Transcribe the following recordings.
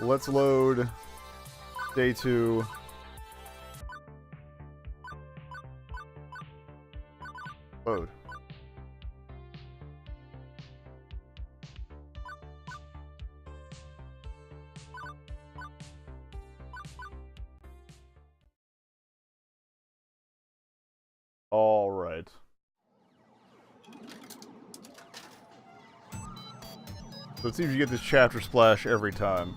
let's load day 2. Load. All right. So it seems you get this chapter splash every time.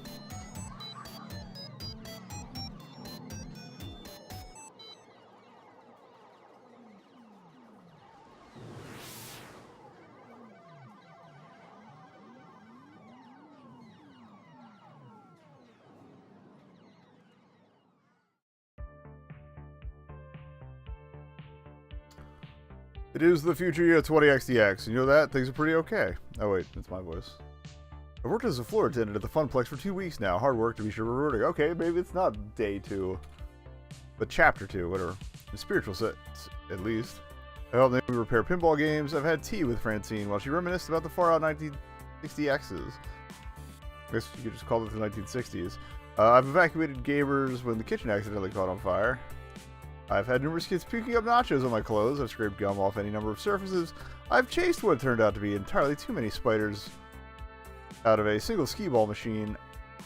It is the future year 20XDX. You know that? Things are pretty okay. Oh wait, that's my voice. I've worked as a floor attendant at the Funplex for 2 weeks now. Hard work to be sure rewarding. Okay, maybe it's not day 2. But chapter 2, whatever. In spiritual sense, at least. I helped Naomi repair pinball games. I've had tea with Francine while she reminisced about the far-out 1960Xs. I guess you could just call it the 1960s. I've evacuated gamers when the kitchen accidentally caught on fire. I've had numerous kids puking up nachos on my clothes. I've scraped gum off any number of surfaces. I've chased what turned out to be entirely too many spiders out of a single skee ball machine.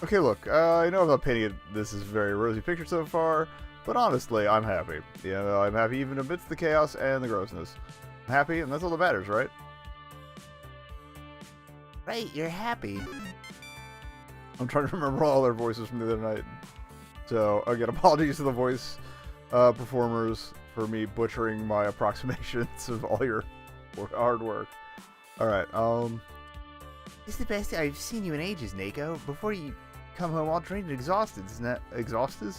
Okay, look, I know I'm not painting this as a very rosy picture so far, but honestly, I'm happy. Yeah, I'm happy even amidst the chaos and the grossness. I'm happy, and that's all that matters, right? Right, you're happy. I'm trying to remember all their voices from the other night. So, again, apologies to the voice performers for me butchering my approximations of all your hard work. Alright, This is the best I've seen you in ages, Neko. Before you come home all drained and exhausted, isn't that exhausted?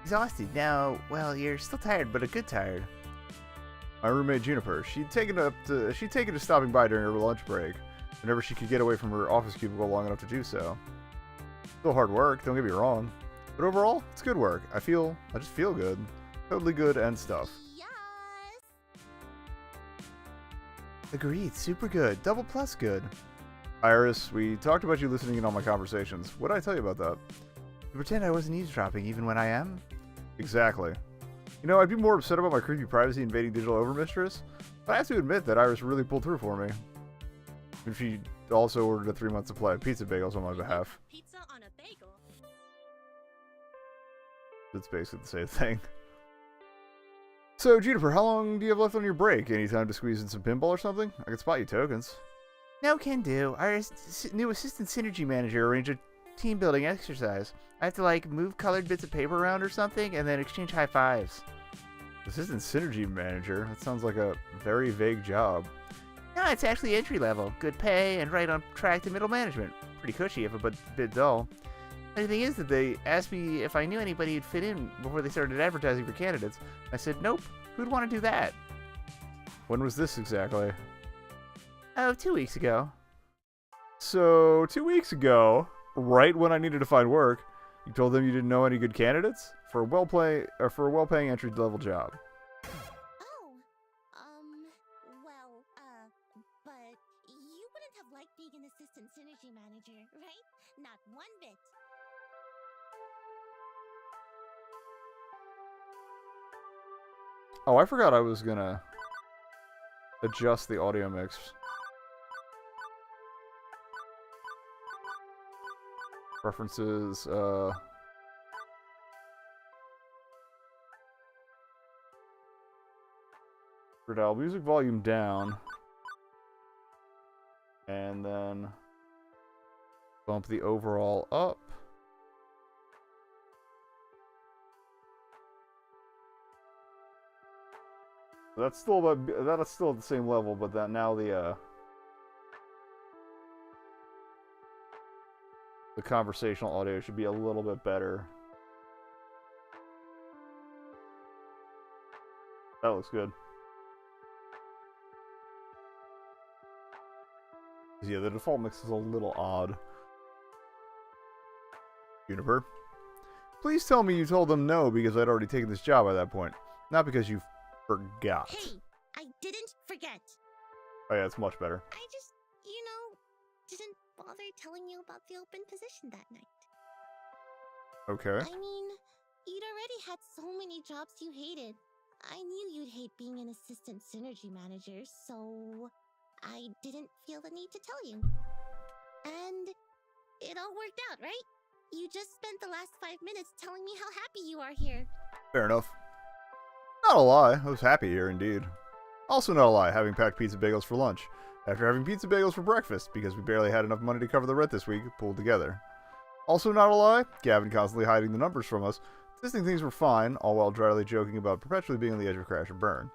Exhausted. Now, well, you're still tired, but a good tired. My roommate Juniper, she'd taken to stopping by during her lunch break, whenever she could get away from her office cubicle long enough to do so. Still hard work, don't get me wrong. But overall, it's good work. I just feel good. Totally good and stuff. Yes. Agreed. Super good. Double plus good. Iris, we talked about you listening in on my conversations. What did I tell you about that? You pretend I wasn't eavesdropping even when I am? Exactly. You know, I'd be more upset about my creepy privacy invading digital overmistress, but I have to admit that Iris really pulled through for me. And she also ordered a 3-month supply of pizza bagels on my behalf. Pizza on a bagel. It's basically the same thing. So, Juniper, how long do you have left on your break? Any time to squeeze in some pinball or something? I can spot you tokens. No can do. Our new assistant synergy manager arranged a team building exercise. I have to like move colored bits of paper around or something and then exchange high fives. Assistant synergy manager? That sounds like a very vague job. No, it's actually entry level. Good pay and right on track to middle management. Pretty cushy if a bit dull. The thing is that they asked me if I knew anybody who'd fit in before they started advertising for candidates. I said, nope. Who'd want to do that? When was this exactly? Oh, 2 weeks ago. So, 2 weeks ago, right when I needed to find work, you told them you didn't know any good candidates for a well-paying entry-level job. Oh, well, but you wouldn't have liked being an assistant synergy manager, right? Not one bit. Oh, I forgot I was gonna adjust the audio mix. Preferences, dial music volume down, and then bump the overall up. That's still at the same level, but that now the conversational audio should be a little bit better. That looks good. Yeah, the default mix is a little odd. Juniper, please tell me you told them no because I'd already taken this job at that point, not because you forgot. Hey, I didn't forget. Oh yeah, it's much better. I just, didn't bother telling you about the open position that night. Okay. I mean, you'd already had so many jobs you hated. I knew you'd hate being an assistant synergy manager, so I didn't feel the need to tell you. And it all worked out, right? You just spent the last 5 minutes telling me how happy you are here. Fair enough. Not a lie, I was happy here indeed. Also not a lie, having packed pizza bagels for lunch. After having pizza bagels for breakfast, because we barely had enough money to cover the rent this week, pulled together. Also not a lie, Gavin constantly hiding the numbers from us, insisting things were fine, all while dryly joking about perpetually being on the edge of crash or burn.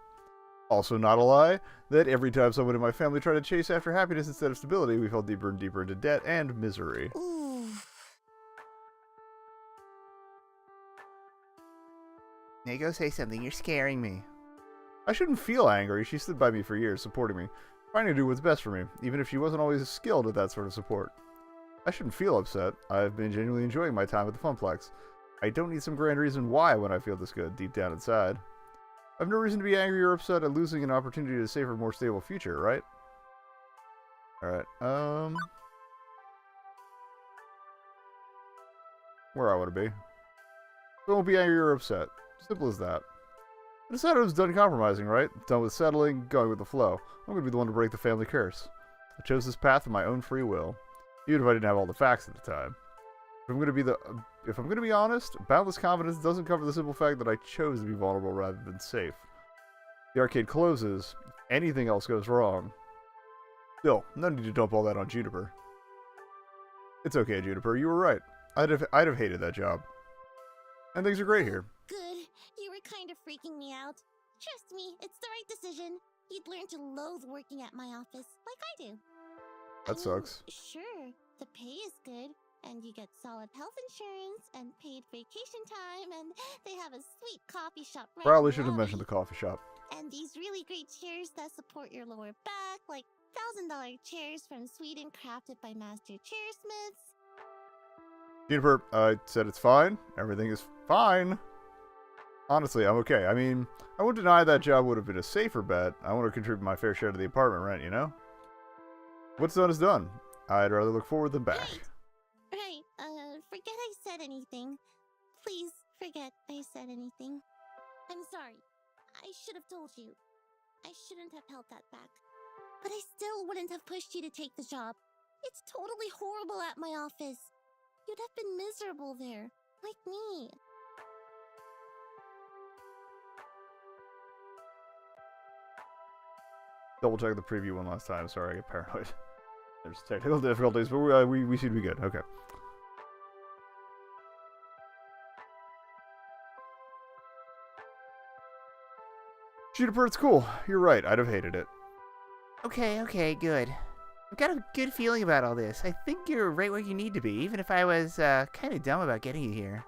Also not a lie, that every time someone in my family tried to chase after happiness instead of stability, we fell deeper and deeper into debt and misery. Ooh. Neko, say something. You're scaring me. I shouldn't feel angry, she stood by me for years, supporting me, trying to do what's best for me, even if she wasn't always skilled at that sort of support. I shouldn't feel upset, I've been genuinely enjoying my time at the Funplex. I don't need some grand reason why when I feel this good, deep down inside. I have no reason to be angry or upset at losing an opportunity to save a more stable future, right? Alright, where I want to be. So I won't be angry or upset. Simple as that. I decided I was done compromising, right? Done with settling, going with the flow. I'm going to be the one to break the family curse. I chose this path of my own free will, even if I didn't have all the facts at the time. If I'm going to be honest, boundless confidence doesn't cover the simple fact that I chose to be vulnerable rather than safe. The arcade closes. If anything else goes wrong. Still, no need to dump all that on Juniper. It's okay, Juniper. You were right. I'd have hated that job. And things are great here. Good. You were kind of freaking me out. Trust me, it's the right decision. You'd learn to loathe working at my office, like I do. That sucks. Sure, the pay is good, and you get solid health insurance and paid vacation time, and they have a sweet coffee shop right Probably in should the have mentioned the lobby. coffee shop. And these really great chairs that support your lower back, like $1,000 chairs from Sweden crafted by master chairsmiths. Juniper, I said it's fine. Everything is fine. Honestly, I'm okay. I mean, I won't deny that job would have been a safer bet. I want to contribute my fair share to the apartment rent, you know? What's done is done. I'd rather look forward than back. Right, forget I said anything. Please, forget I said anything. I'm sorry. I should have told you. I shouldn't have held that back. But I still wouldn't have pushed you to take the job. It's totally horrible at my office. You'd have been miserable there, like me. Double check the preview one last time. Sorry, I get paranoid. There's technical difficulties, but we seem to be good. Okay. Juniper, it's cool. You're right. I'd have hated it. Okay, good. I've got a good feeling about all this. I think you're right where you need to be, even if I was kind of dumb about getting you here.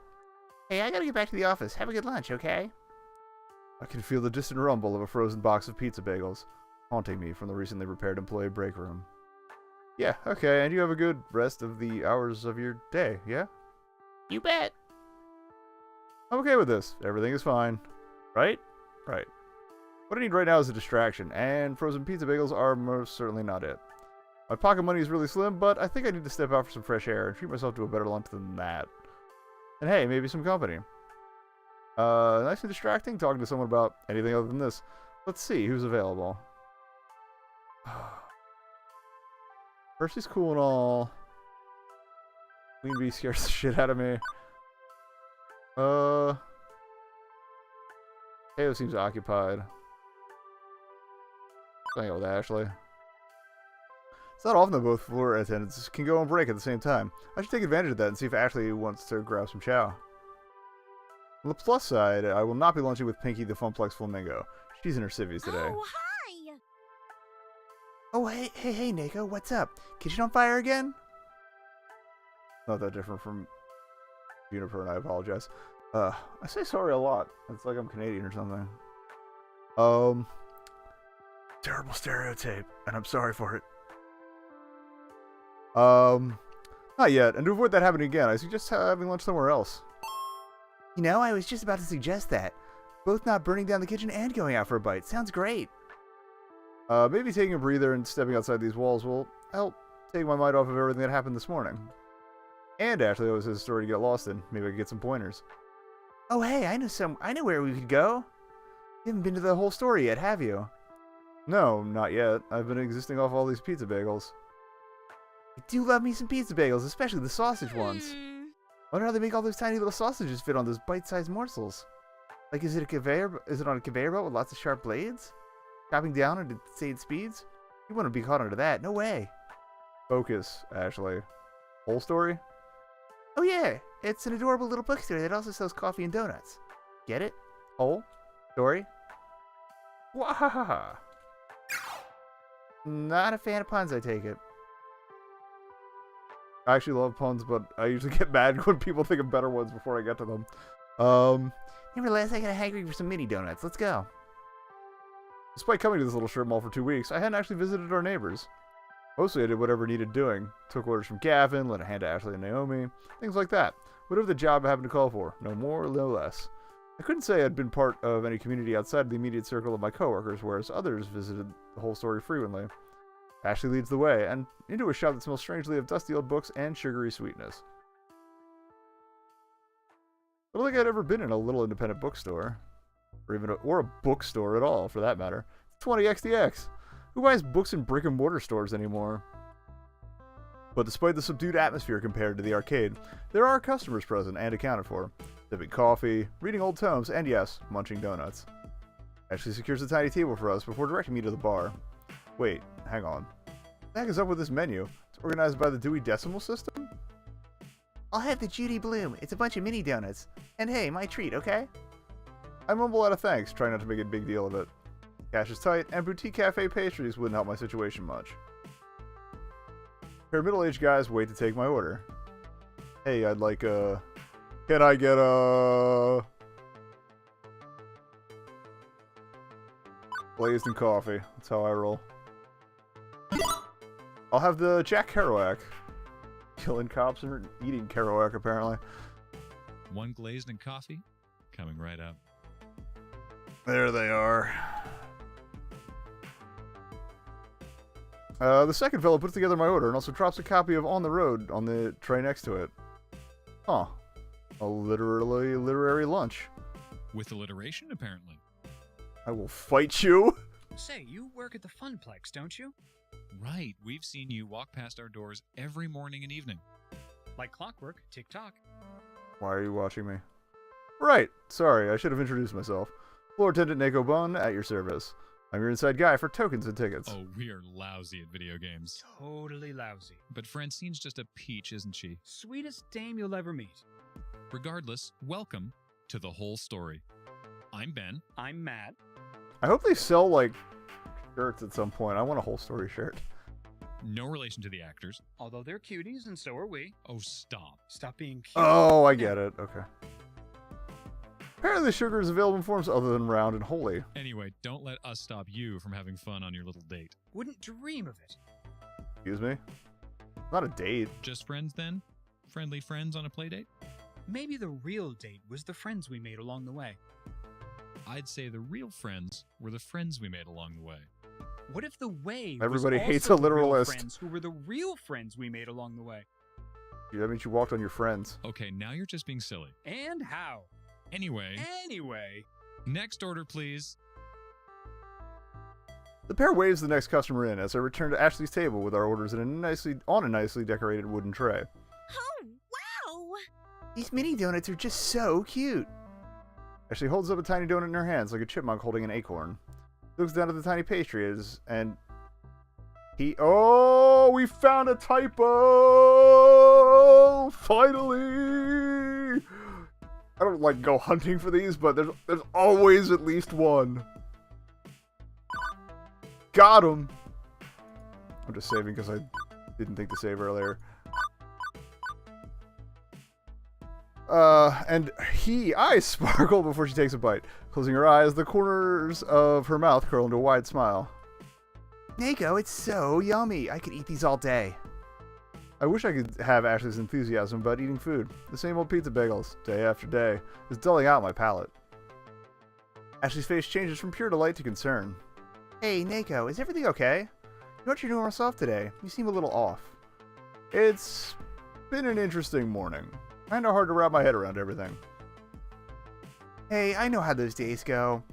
Hey, I gotta get back to the office. Have a good lunch, okay? I can feel the distant rumble of a frozen box of pizza bagels, haunting me from the recently repaired employee break room. Yeah, okay, and you have a good rest of the hours of your day, yeah? You bet. I'm okay with this. Everything is fine. Right? Right. What I need right now is a distraction, and frozen pizza bagels are most certainly not it. My pocket money is really slim, but I think I need to step out for some fresh air and treat myself to a better lunch than that. And hey, maybe some company. Nice and distracting, talking to someone about anything other than this. Let's see who's available. Percy's cool and all. Queen Bee scares the shit out of me. Teo seems occupied. Hang out with Ashley. It's not often that both floor attendants can go on break at the same time. I should take advantage of that and see if Ashley wants to grab some chow. On the plus side, I will not be lunching with Pinky the Funplex Flamingo. She's in her civvies today. Oh, hi! Oh, hey, Neko, what's up? Kitchen on fire again? Not that different from Juniper, and I apologize. I say sorry a lot. It's like I'm Canadian or something. Terrible stereotype, and I'm sorry for it. Not yet, and to avoid that happening again, I suggest having lunch somewhere else. You know, I was just about to suggest that. Both not burning down the kitchen and going out for a bite. Sounds great. Maybe taking a breather and stepping outside these walls will help take my mind off of everything that happened this morning. And Ashley always has a story to get lost in. Maybe I could get some pointers. Oh, hey, I know where we could go. You haven't been to the whole story yet, have you? No, not yet. I've been existing off all these pizza bagels. I do love me some pizza bagels, especially the sausage ones. Wonder how they make all those tiny little sausages fit on those bite-sized morsels. Like, is it on a conveyor belt with lots of sharp blades? Chopping down at insane speeds? You wouldn't be caught under that. No way. Focus, Ashley. Whole story? Oh yeah, it's an adorable little bookstore that also sells coffee and donuts. Get it? Whole story? Wahaha. Not a fan of puns, I take it. I actually love puns, but I usually get mad when people think of better ones before I get to them. Nevertheless, I got hankering for some mini donuts. Let's go. Despite coming to this little strip mall for 2 weeks, I hadn't actually visited our neighbors. Mostly I did whatever needed doing. Took orders from Gavin, lent a hand to Ashley and Naomi, things like that. Whatever the job I happened to call for, no more, no less. I couldn't say I'd been part of any community outside the immediate circle of my coworkers, whereas others visited the whole story frequently. Ashley leads the way, and into a shop that smells strangely of dusty old books and sugary sweetness. I don't think I'd ever been in a little independent bookstore. Or a bookstore at all, for that matter. It's 20XDX. Who buys books in brick-and-mortar stores anymore? But despite the subdued atmosphere compared to the arcade, there are customers present and accounted for. Sipping coffee, reading old tomes, and yes, munching donuts. Ashley secures a tiny table for us before directing me to the bar. Wait, hang on. What the heck is up with this menu? It's organized by the Dewey Decimal System? I'll have the Judy Bloom. It's a bunch of mini donuts. And hey, my treat, okay? I mumble out of thanks, trying not to make a big deal of it. Cash is tight, and boutique cafe pastries wouldn't help my situation much. A pair of middle-aged guys wait to take my order. Hey, I'd like a... Can I get a... Glazed and coffee. That's how I roll. I'll have the Jack Kerouac. Killing cops and eating Kerouac, apparently. One glazed and coffee. Coming right up. There they are. The second fellow puts together my order and also drops a copy of On the Road on the tray next to it. Huh. A literary lunch. With alliteration, apparently. I will fight you. Say, you work at the Funplex, don't you? Right. We've seen you walk past our doors every morning and evening. Like clockwork, tick-tock. Why are you watching me? Right. Sorry, I should have introduced myself. Floor attendant nekobun at your service. I'm your inside guy for tokens and tickets. Oh, we are lousy at video games. Totally lousy. But Francine's just a peach, isn't she? Sweetest dame you'll ever meet. Regardless, welcome to The Whole Story. I'm Ben. I'm Matt. I hope they sell, like, shirts at some point. I want a Whole Story shirt. No relation to the actors. Although they're cuties, and so are we. Oh, stop. Stop being cute. Oh, I get it. Okay. Apparently the sugar is available in forms other than round and holy. Anyway, don't let us stop you from having fun on your little date. Wouldn't dream of it. Excuse me? Not a date. Just friends, then? Friendly friends on a play date? Maybe the real date was the friends we made along the way. I'd say the real friends were the friends we made along the way. What if the way Everybody was hates also a literalist. real friends who were the real friends we made along the way? That means you walked on your friends. Okay, now you're just being silly. And how? Anyway, next order, please. The pair waves the next customer in as I return to Ashley's table with our orders in on a nicely decorated wooden tray. Oh, wow! These mini donuts are just so cute. Ashley holds up a tiny donut in her hands like a chipmunk holding an acorn. He looks down at the tiny pastry and oh, we found a typo! Finally! I don't like go hunting for these, but there's always at least one. Got him! I'm just saving because I didn't think to save earlier. And eyes sparkle before she takes a bite. Closing her eyes, the corners of her mouth curl into a wide smile. Neko, it's so yummy. I could eat these all day. I wish I could have Ashley's enthusiasm about eating food. The same old pizza bagels, day after day, is dulling out my palate. Ashley's face changes from pure delight to concern. Hey, Neko, is everything okay? You're not your normal self today. You seem a little off. It's Been an interesting morning. Kinda hard to wrap my head around everything. Hey, I know how those days go.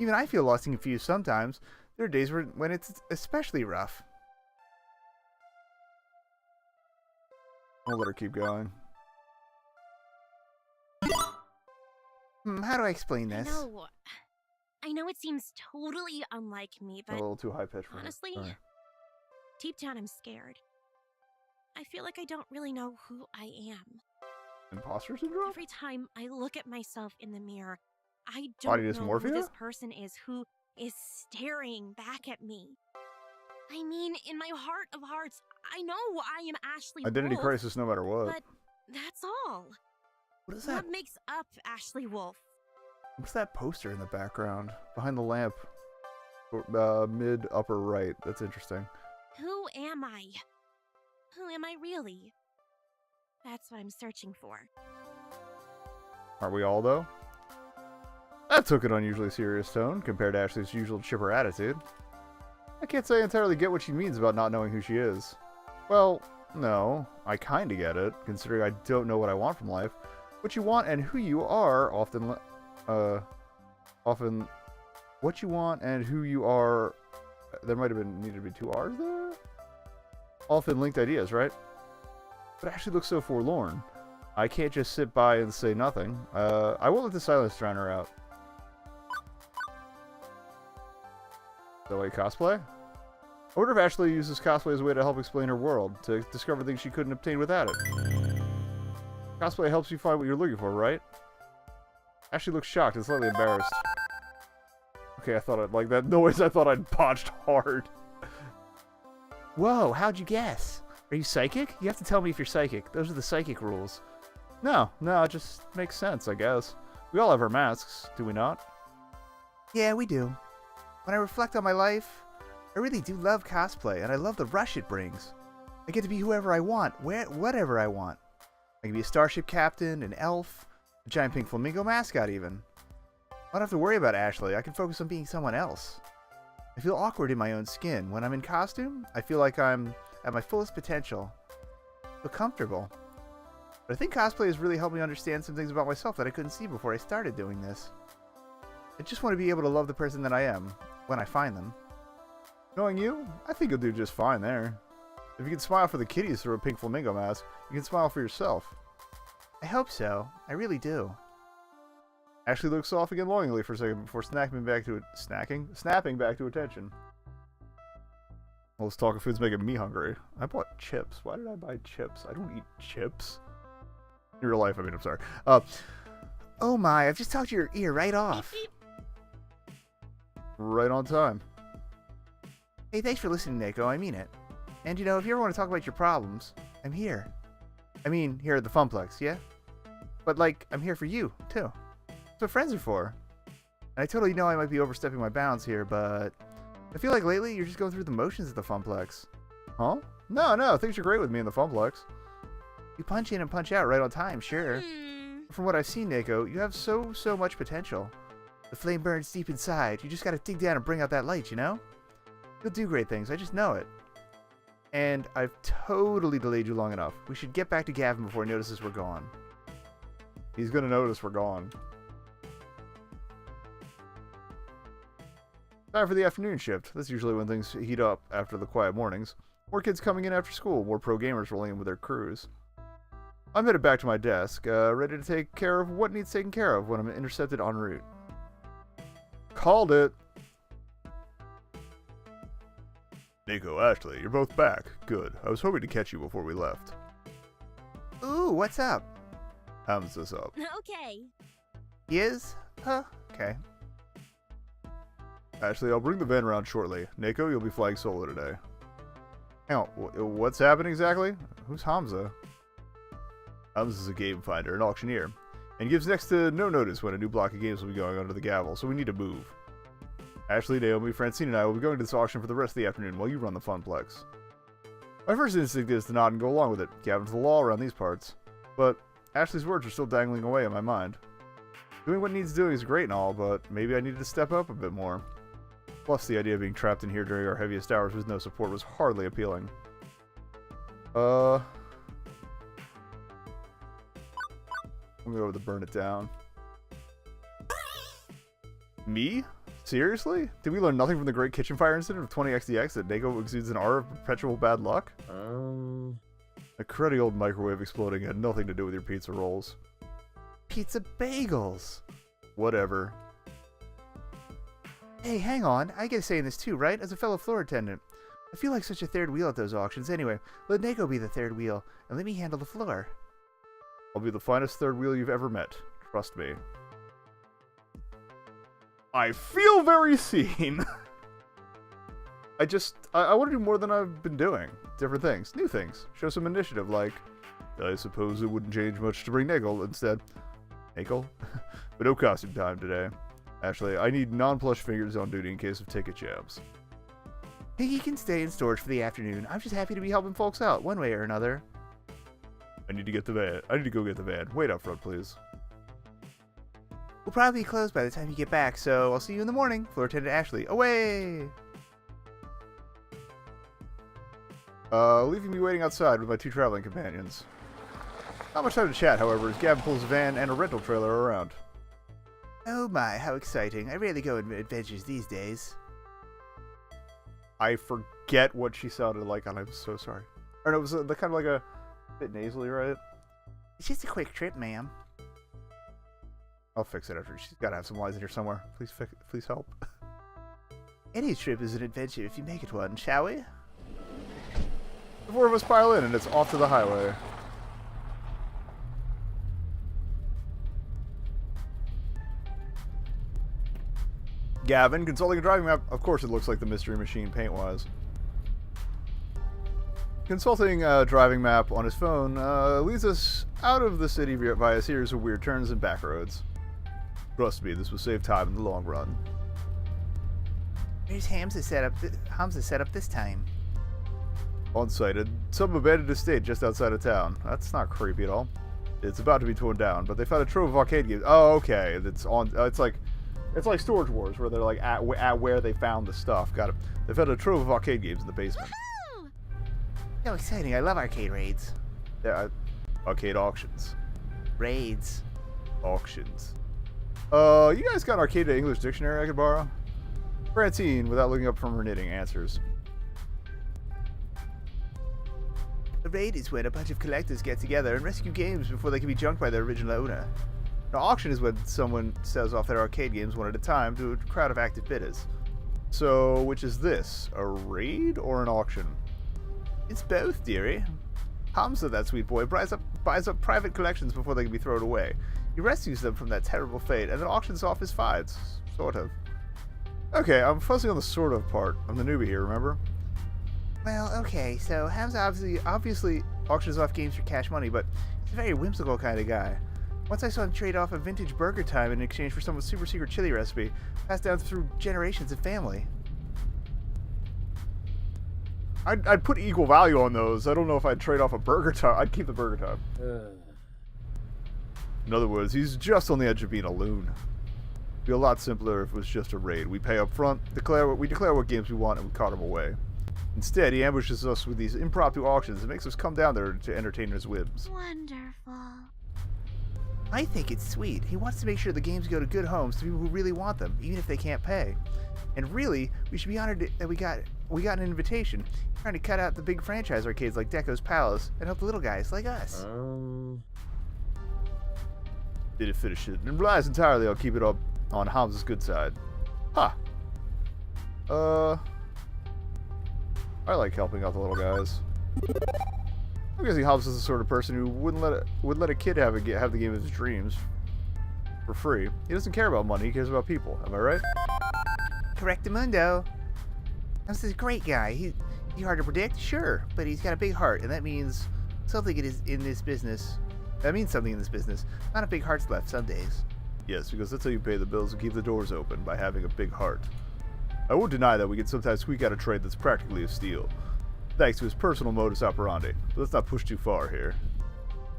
Even I feel lost and confused sometimes. There are days when it's especially rough. I'll let her keep going. How do I explain this? I know it seems totally unlike me, A but little too high pitched for me. honestly, Sorry. deep down I'm scared. I feel like I don't really know who I am. Imposter syndrome? Every time I look at myself in the mirror, I Body don't know who dysmorphia? this person is who is staring back at me. I mean, in my heart of hearts, I know I am Ashley Identity Wolf, crisis no matter what. but that's all. What is that? What makes up Ashley Wolf? What's that poster in the background? Behind the lamp. Mid upper right. That's interesting. Who am I? Who am I really? That's what I'm searching for. Aren't we all, though? That took an unusually serious tone compared to Ashley's usual chipper attitude. I can't say I entirely get what she means about not knowing who she is. Well, no, I kinda get it, considering I don't know what I want from life. What you want and who you are often what you want and who you are, there might have needed to be 2 R's there? Often linked ideas, right? But Ashley looks so forlorn. I can't just sit by and say nothing. I won't let the silence drown her out. So wait, cosplay? I wonder if Ashley uses cosplay as a way to help explain her world, to discover things she couldn't obtain without it. Cosplay helps you find what you're looking for, right? Ashley looks shocked and slightly embarrassed. Okay, I thought I'd like that noise. I thought I'd botched hard. Whoa, how'd you guess? Are you psychic? You have to tell me if you're psychic. Those are the psychic rules. No, it just makes sense, I guess. We all have our masks, do we not? Yeah, we do. When I reflect on my life, I really do love cosplay, and I love the rush it brings. I get to be whoever I want, whatever I want. I can be a starship captain, an elf, a giant pink flamingo mascot even. I don't have to worry about Ashley. I can focus on being someone else. I feel awkward in my own skin. When I'm in costume, I feel like I'm at my fullest potential. I feel comfortable. But I think cosplay has really helped me understand some things about myself that I couldn't see before I started doing this. I just want to be able to love the person that I am, when I find them. Knowing you, I think you'll do just fine there. If you can smile for the kitties through a pink flamingo mask, you can smile for yourself. I hope so. I really do. Ashley looks off again longingly for a second before snapping back to attention. All this talk of food's making me hungry. I bought chips. Why did I buy chips? I don't eat chips. In real life, I mean, I'm sorry. Oh my, I've just talked your ear right off. Right on time. Hey, thanks for listening, Neko. I mean it. And you know, if you ever want to talk about your problems, I'm here. I mean, here at the Funplex, yeah? But like, I'm here for you, too. That's what friends are for. And I totally know I might be overstepping my bounds here, but I feel like lately you're just going through the motions at the Funplex. Huh? No, things are great with me in the Funplex. You punch in and punch out right on time, sure. But from what I've seen, Neko, you have so much potential. The flame burns deep inside. You just gotta dig down and bring out that light, you know? You'll do great things, I just know it. And I've totally delayed you long enough. We should get back to Gavin before he notices we're gone. He's gonna notice we're gone. Time for the afternoon shift. That's usually when things heat up after the quiet mornings. More kids coming in after school, more pro gamers rolling in with their crews. I'm headed back to my desk, ready to take care of what needs taken care of when I'm intercepted en route. Called it! Nico, Ashley, you're both back. Good. I was hoping to catch you before we left. Ooh, what's up? How's this up? Okay. He is? Huh? Okay. Ashley, I'll bring the van around shortly. Neko, you'll be flying solo today. Hang on, what's happening exactly? Who's Hamza? Hamza is a game finder, an auctioneer, and gives next to no notice when a new block of games will be going under the gavel, so we need to move. Ashley, Naomi, Francine, and I will be going to this auction for the rest of the afternoon while you run the Funplex. My first instinct is to nod and go along with it. Gavin's the law around these parts. But Ashley's words are still dangling away in my mind. Doing what needs doing is great and all, but maybe I needed to step up a bit more. Plus, the idea of being trapped in here during our heaviest hours with no support was hardly appealing. I'm gonna go with the burn it down. Me? Seriously? Did we learn nothing from the Great Kitchen Fire incident of 20XDX that Neko exudes an aura of perpetual bad luck? A cruddy old microwave exploding had nothing to do with your pizza rolls. Pizza bagels! Whatever. Hey, hang on. I get a say in this too, right? As a fellow floor attendant. I feel like such a third wheel at those auctions. Anyway, let Neko be the third wheel, and let me handle the floor. I'll be the finest third wheel you've ever met. Trust me. I feel very seen. I want to do more than I've been doing. Different things. New things. Show some initiative, like, I suppose it wouldn't change much to bring Nickel instead. Nickel? But no costume time today. Actually, I need non-plush fingers on duty in case of ticket jams. Pinky can stay in storage for the afternoon. I'm just happy to be helping folks out, one way or another. I need to get the van. I need to go get the van. Wait up front, please. We'll probably be closed by the time you get back, so I'll see you in the morning. Floor attendant Ashley. Away! Leaving me waiting outside with my 2 traveling companions. Not much time to chat, however, as Gavin pulls a van and a rental trailer around. Oh my, how exciting. I rarely go on adventures these days. I forget what she sounded like, and I'm so sorry. Or no, it was kind of like a bit nasally, right? It's just a quick trip, ma'am. I'll fix it after. She's got to have some lines in here somewhere. Please help. Any trip is an adventure if you make it one, shall we? The 4 of us pile in, and it's off to the highway. Gavin, consulting a driving map. Of course it looks like the Mystery Machine paint-wise. Consulting a driving map on his phone leads us out of the city via a series of weird turns and back roads. Trust me, this will save time in the long run. Where's Hamza set up this time? On-sighted, some abandoned estate just outside of town. That's not creepy at all. It's about to be torn down, but they found a trove of arcade games. Oh, okay. It's on. It's like Storage Wars, where they're like at where they found the stuff. Got it. They found a trove of arcade games in the basement. Woohoo! So exciting. I love arcade raids. Yeah, arcade auctions. Raids. Auctions. You guys got an arcade to English dictionary I could borrow? Francine, without looking up from her knitting, answers. A raid is when a bunch of collectors get together and rescue games before they can be junked by their original owner. An auction is when someone sells off their arcade games one at a time to a crowd of active bidders. So, which is this? A raid or an auction? It's both, dearie. Hamza, that sweet boy, buys up private collections before they can be thrown away. He rescues them from that terrible fate and then auctions off his finds. Sort of. Okay, I'm fussing on the sort of part. I'm the newbie here, remember? Well, okay, so Hamza obviously auctions off games for cash money, but he's a very whimsical kind of guy. Once I saw him trade off a vintage burger time in exchange for someone's super secret chili recipe, passed down through generations of family. I'd put equal value on those. I don't know if I'd trade off a burger time. I'd keep the burger time. In other words, he's just on the edge of being a loon. It'd be a lot simpler if it was just a raid. We pay up front, we declare what games we want, and we cart them away. Instead, he ambushes us with these impromptu auctions and makes us come down there to entertain his whims. Wonderful. I think it's sweet. He wants to make sure the games go to good homes to people who really want them, even if they can't pay. And really, we should be honored that we got an invitation. He's trying to cut out the big franchise arcades like Deco's Palace and help the little guys like us. Did it finish it? And relies entirely on keep it up on Hamza's good side. Huh. I like helping out the little guys. I'm guessing Hobbs is the sort of person who would let a kid have the game of his dreams for free. He doesn't care about money, he cares about people. Am I right? Correctamundo. Hobbs is a great guy. He's hard to predict, sure, but he's got a big heart, and that means something in this business. That means something in this business. Not a big heart's left some days. Yes, because that's how you pay the bills and keep the doors open, by having a big heart. I won't deny that we can sometimes squeak out a trade that's practically of steel, thanks to his personal modus operandi, but let's not push too far here.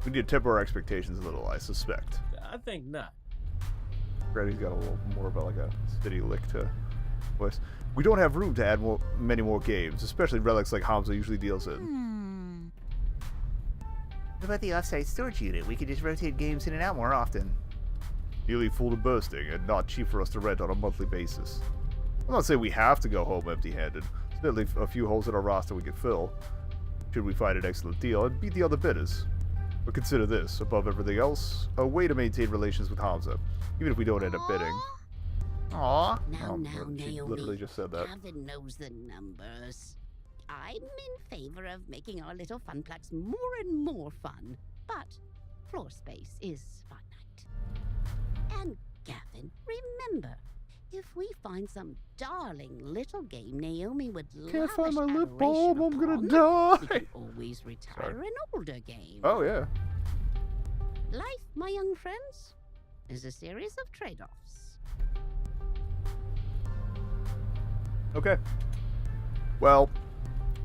We need to temper our expectations a little, I suspect. I think not. Freddy's got a little more of like a steady lick to voice. We don't have room to add many more games, especially relics like Hamza usually deals in. What about the offsite storage unit? We could just rotate games in and out more often. Nearly full to bursting and not cheap for us to rent on a monthly basis. I'm not saying we have to go home empty-handed. Certainly a few holes in our roster we could fill, should we find an excellent deal and beat the other bidders. But consider this, above everything else, a way to maintain relations with Hamza, even if we don't end up bidding. Aww. Now, She Naomi. literally just said that. Gavin knows the numbers. I'm in favor of making our little funplex more and more fun, but floor space is finite. And Gavin, remember, if we find some darling little game Naomi would Can't find my lavish lip balm, I'm gonna adoration die! we can always retire an older game. Oh yeah. Life, my young friends, is a series of trade-offs. Okay. Well,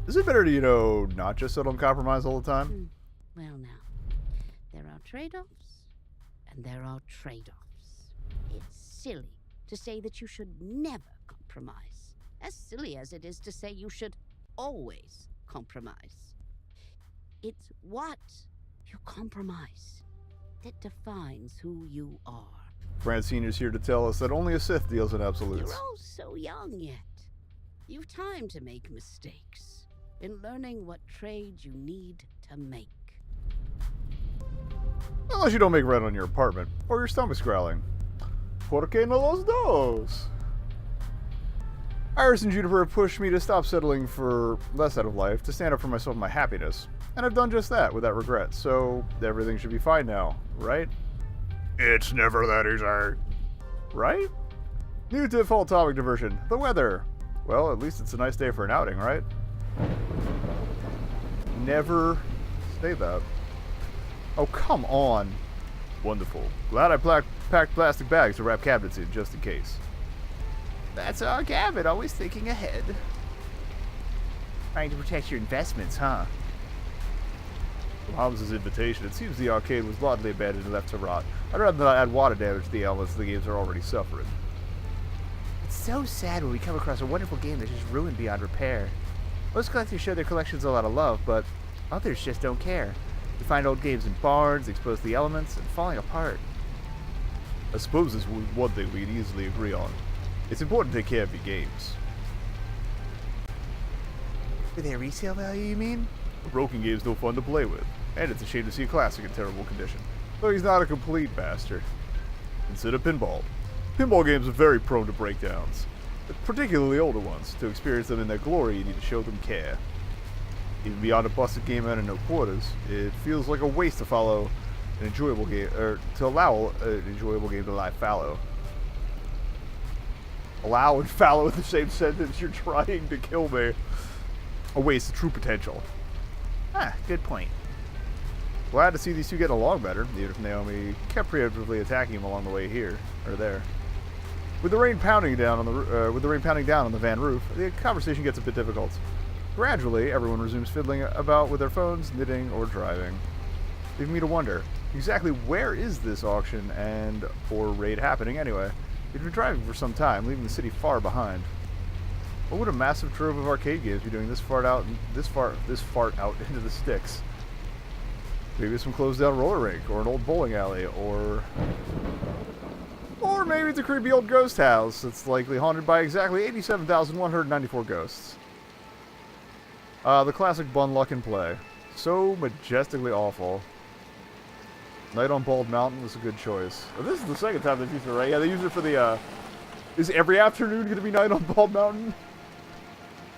is it better to, not just settle on compromise all the time? Well, now, there are trade-offs, and there are trade-offs. It's silly to say that you should never compromise, as silly as it is to say you should always compromise. It's what you compromise that defines who you are. Francine is here to tell us that only a Sith deals in absolutes. You're all so young yet. You've time to make mistakes in learning what trade you need to make. Unless you don't make rent on your apartment, or your stomach's growling. ¿Por qué no los dos? Iris and Juniper have pushed me to stop settling for less out of life, to stand up for myself and my happiness. And I've done just that without regret, so everything should be fine now, right? It's never that easy. Right? New default topic diversion, the weather. Well, at least it's a nice day for an outing, right? Never say that. Oh, come on. Wonderful. Glad I packed plastic bags to wrap cabinets in, just in case. That's our Gavin, always thinking ahead. Trying to protect your investments, huh? From Hamza's invitation, it seems the arcade was largely abandoned and left to rot. I'd rather not add water damage to the elements the games are already suffering. It's so sad when we come across a wonderful game that's just ruined beyond repair. Most collectors show their collections a lot of love, but others just don't care. We find old games in barns, exposed to the elements, and falling apart. I suppose this is one thing we can easily agree on. It's important to take care of your games. For their resale value, you mean? A broken game's no fun to play with, and it's a shame to see a classic in terrible condition. Though he's not a complete bastard. Consider pinball. Pinball games are very prone to breakdowns, particularly older ones. To experience them in their glory, you need to show them care. Even beyond a busted game out of no quarters, it feels like a waste to follow an enjoyable game, or to allow an enjoyable game to lie fallow. Allow and fallow in the same sentence. You're trying to kill me. A waste of true potential. Ah, good point. Glad to see these two getting along better, even if Naomi kept preemptively attacking him along the way here or there. With the rain pounding down on the van roof, the conversation gets a bit difficult. Gradually, everyone resumes fiddling about with their phones, knitting, or driving, leaving me to wonder exactly where is this auction or raid happening anyway. We've been driving for some time, leaving the city far behind. What would a massive trove of arcade games be doing this far out into the sticks? Maybe some closed down roller rink, or an old bowling alley, or maybe it's a creepy old ghost house that's likely haunted by exactly 87,194 ghosts. The classic Bun Luck and Play. So majestically awful. Night on Bald Mountain was a good choice. Oh, this is the second time they've used it, right? Yeah, they use it for the, is every afternoon going to be Night on Bald Mountain?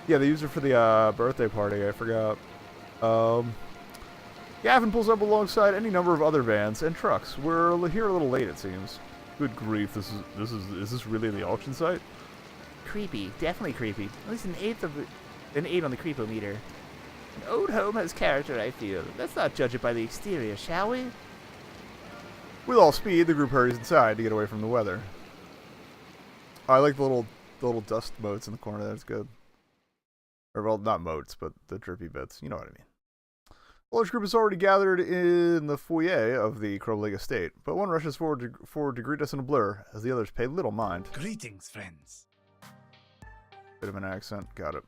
Yeah, they used it for the, birthday party, I forgot. Gavin pulls up alongside any number of other vans and trucks. We're here a little late, it seems. Good grief, is this really the auction site? Creepy, definitely creepy. At least an 8 on the creepometer. An old home has character, I feel. Let's not judge it by the exterior, shall we? With all speed, the group hurries inside to get away from the weather. I like the little dust motes in the corner. That's good. Or, well, not motes, but the drippy bits. You know what I mean. A large group is already gathered in the foyer of the Crow Lake estate, but one rushes forward to greet us in a blur, as the others pay little mind. Greetings, friends. Bit of an accent. Got it.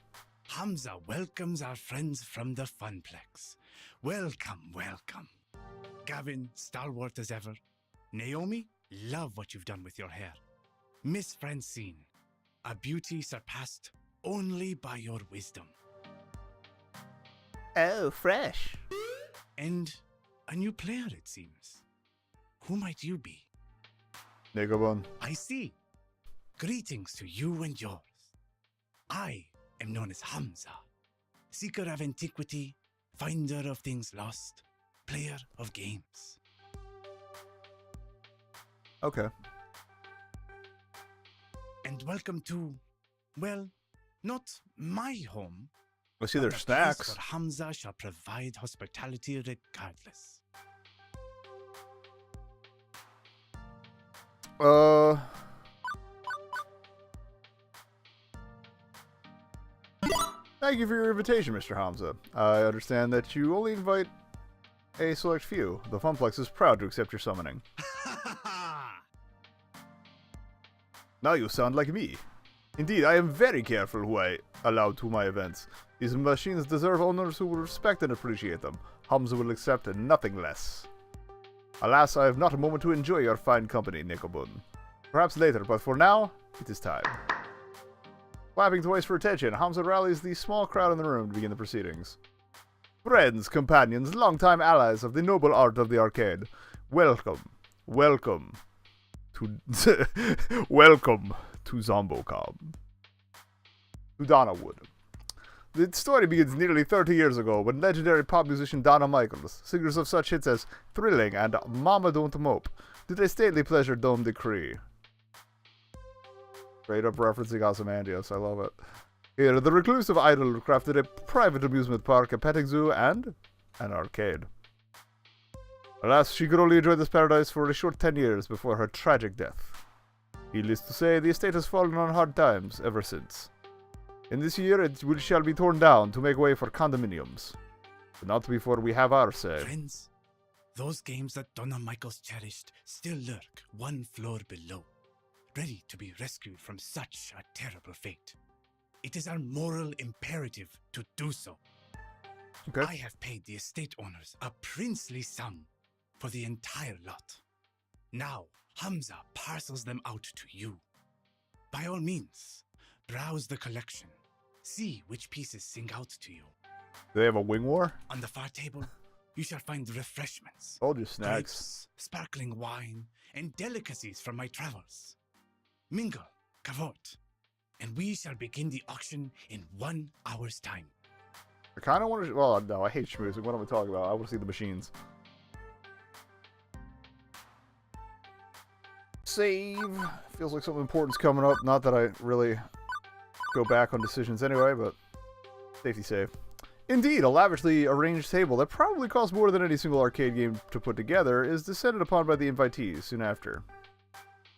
Hamza welcomes our friends from the Funplex. Welcome, welcome. Gavin, stalwart as ever. Naomi, love what you've done with your hair. Miss Francine, a beauty surpassed only by your wisdom. Oh, fresh. And a new player, it seems. Who might you be? Nekobun. I see. Greetings to you and yours. I am known as Hamza, seeker of antiquity, finder of things lost, player of games. Okay. And welcome to, well, not my home. I see but there's the place snacks. where Hamza shall provide hospitality regardless. Thank you for your invitation, Mr. Hamza. I understand that you only invite a select few. The Funplex is proud to accept your summoning. Now you sound like me. Indeed, I am very careful who I allow to my events. These machines deserve owners who will respect and appreciate them. Hamza will accept nothing less. Alas, I have not a moment to enjoy your fine company, Nekobun. Perhaps later, but for now, it is time. Clapping twice for attention, Hamza rallies the small crowd in the room to begin the proceedings. Friends, companions, longtime allies of the noble art of the arcade, welcome to welcome to Zombocom. To Donnawood. The story begins nearly 30 years ago when legendary pop musician Donna Michaels, singers of such hits as Thrilling and Mama Don't Mope, did a stately pleasure dome decree. Straight up referencing Ozymandias, I love it. Here, the reclusive idol crafted a private amusement park, a petting zoo, and an arcade. Alas, she could only enjoy this paradise for a short 10 years before her tragic death. Needless to say, the estate has fallen on hard times ever since. In this year, it shall be torn down to make way for condominiums. But not before we have our say. Friends, those games that Donna Michaels cherished still lurk one floor below, ready to be rescued from such a terrible fate. It is our moral imperative to do so. Okay. I have paid the estate owners a princely sum for the entire lot. Now, Hamza parcels them out to you. By all means, browse the collection. See which pieces sing out to you. Do they have a wing war? On the far table, you shall find refreshments, Told you, snacks. grapes, sparkling wine, and delicacies from my travels. Mingle, cavort, and we shall begin the auction in 1 hour's time. I kind of want to... Well, no, I hate schmoozing. What am I talking about? I want to see the machines. Save. Feels like something important's coming up. Not that I really go back on decisions anyway, but safety save. Indeed, a lavishly arranged table that probably costs more than any single arcade game to put together is descended upon by the invitees soon after.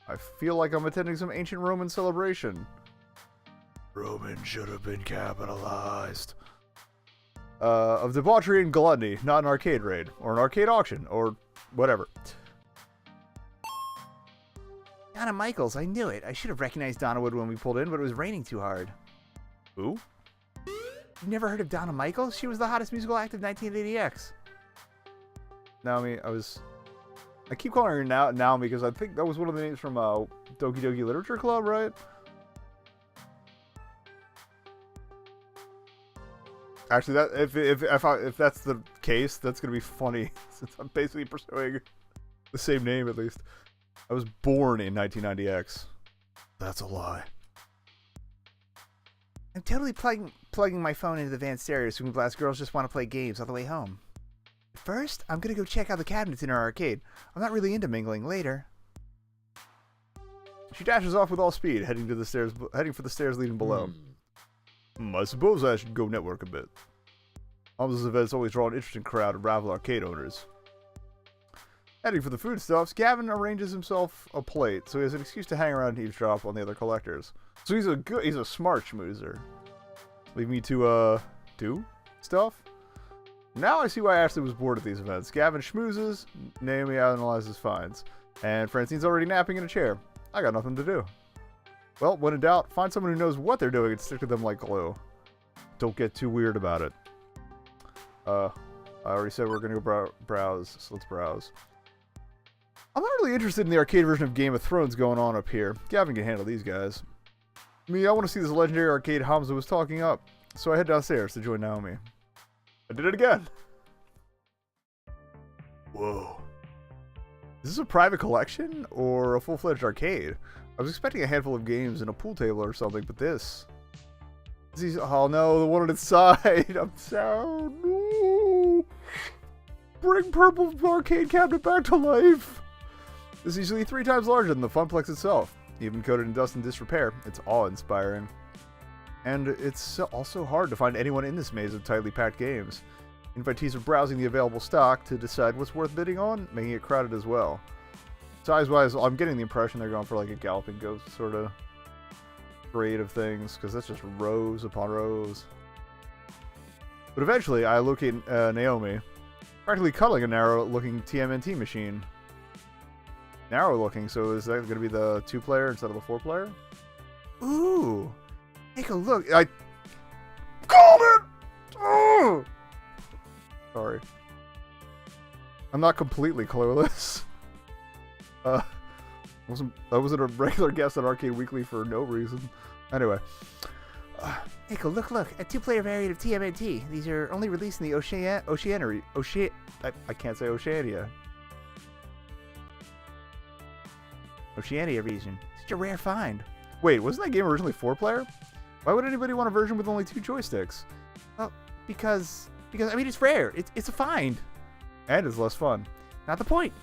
I feel like I'm attending some ancient Roman celebration. Roman should have been capitalized. Of debauchery and gluttony, not an arcade raid, or an arcade auction, or whatever. Donna Michaels, I knew it. I should have recognized Donnawood when we pulled in, but it was raining too hard. Who? You never heard of Donna Michaels? She was the hottest musical act of 1980X. Naomi, I keep calling her Naomi because I think that was one of the names from Doki Doki Literature Club, right? Actually, that if that's the case, that's gonna be funny since I'm basically pursuing the same name at least. I was born in 1990X. That's a lie. I'm totally plugging my phone into the van stereo so glass girls just want to play games all the way home. First, I'm gonna go check out the cabinets in our arcade. I'm not really into mingling later. She dashes off with all speed, heading for the stairs leading below. I suppose I should go network a bit. Hamza's events always draw an interesting crowd of rival arcade owners. Heading for the foodstuffs, Gavin arranges himself a plate, so he has an excuse to hang around and eavesdrop on the other collectors. So he's a smart schmoozer. Leave me to, do stuff? Now I see why Ashley was bored at these events. Gavin schmoozes, Naomi analyzes finds, and Francine's already napping in a chair. I got nothing to do. Well, when in doubt, find someone who knows what they're doing and stick to them like glue. Don't get too weird about it. I already said we're gonna go browse, so let's browse. I'm not really interested in the arcade version of Game of Thrones going on up here. Gavin can handle these guys. Me, I want to see this legendary arcade Hamza was talking up, so I head downstairs to join Naomi. I did it again! Whoa. Is this a private collection, or a full-fledged arcade? I was expecting a handful of games and a pool table or something, but this... Oh no, the one on its side! I'm so... No. Bring Purple Arcade Cabinet back to life! This is usually 3 times larger than the Funplex itself. Even coated in dust and disrepair, it's awe-inspiring. And it's also hard to find anyone in this maze of tightly packed games. Invitees are browsing the available stock to decide what's worth bidding on, making it crowded as well. Size-wise, I'm getting the impression they're going for like a Galloping Ghost sort of grade of things, because that's just rows upon rows. But eventually, I locate Naomi, practically cuddling a narrow-looking TMNT machine. Narrow-looking, so is that going to be the 2-player instead of the 4-player? Ooh! Take a look. I called it! Oh! Sorry. I'm not completely clueless. I wasn't a regular guest on Arcade Weekly for no reason. Anyway. Nico, look, a 2-player variant of TMNT. These are only released in the I can't say Oceania. Oceania region. Such a rare find. Wait, wasn't that game originally 4-player? Why would anybody want a version with only 2 joysticks? Well, because I mean, it's rare. It's a find. And it's less fun. Not the point.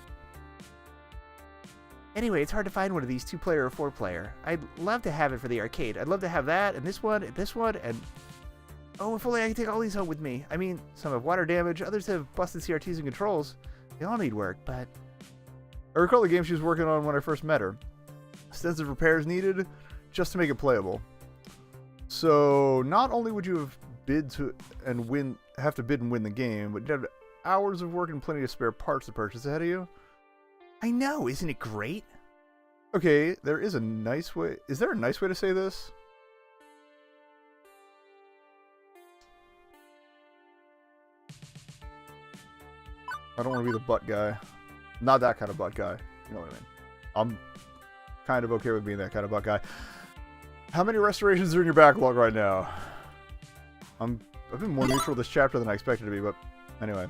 Anyway, it's hard to find one of these 2-player or 4-player. I'd love to have it for the arcade. I'd love to have that, and this one, and... Oh, if only I could take all these home with me. I mean, some have water damage, others have busted CRTs and controls. They all need work, but... I recall the game she was working on when I first met her. Extensive repairs needed, just to make it playable. So, not only would you have have to bid and win the game, but you'd have hours of work and plenty of spare parts to purchase ahead of you. I know, isn't it great? Okay, there is a nice way... Is there a nice way to say this? I don't want to be the butt guy. Not that kind of butt guy. You know what I mean? I'm kind of okay with being that kind of butt guy. How many restorations are in your backlog right now? I've been more neutral this chapter than I expected to be, but anyway.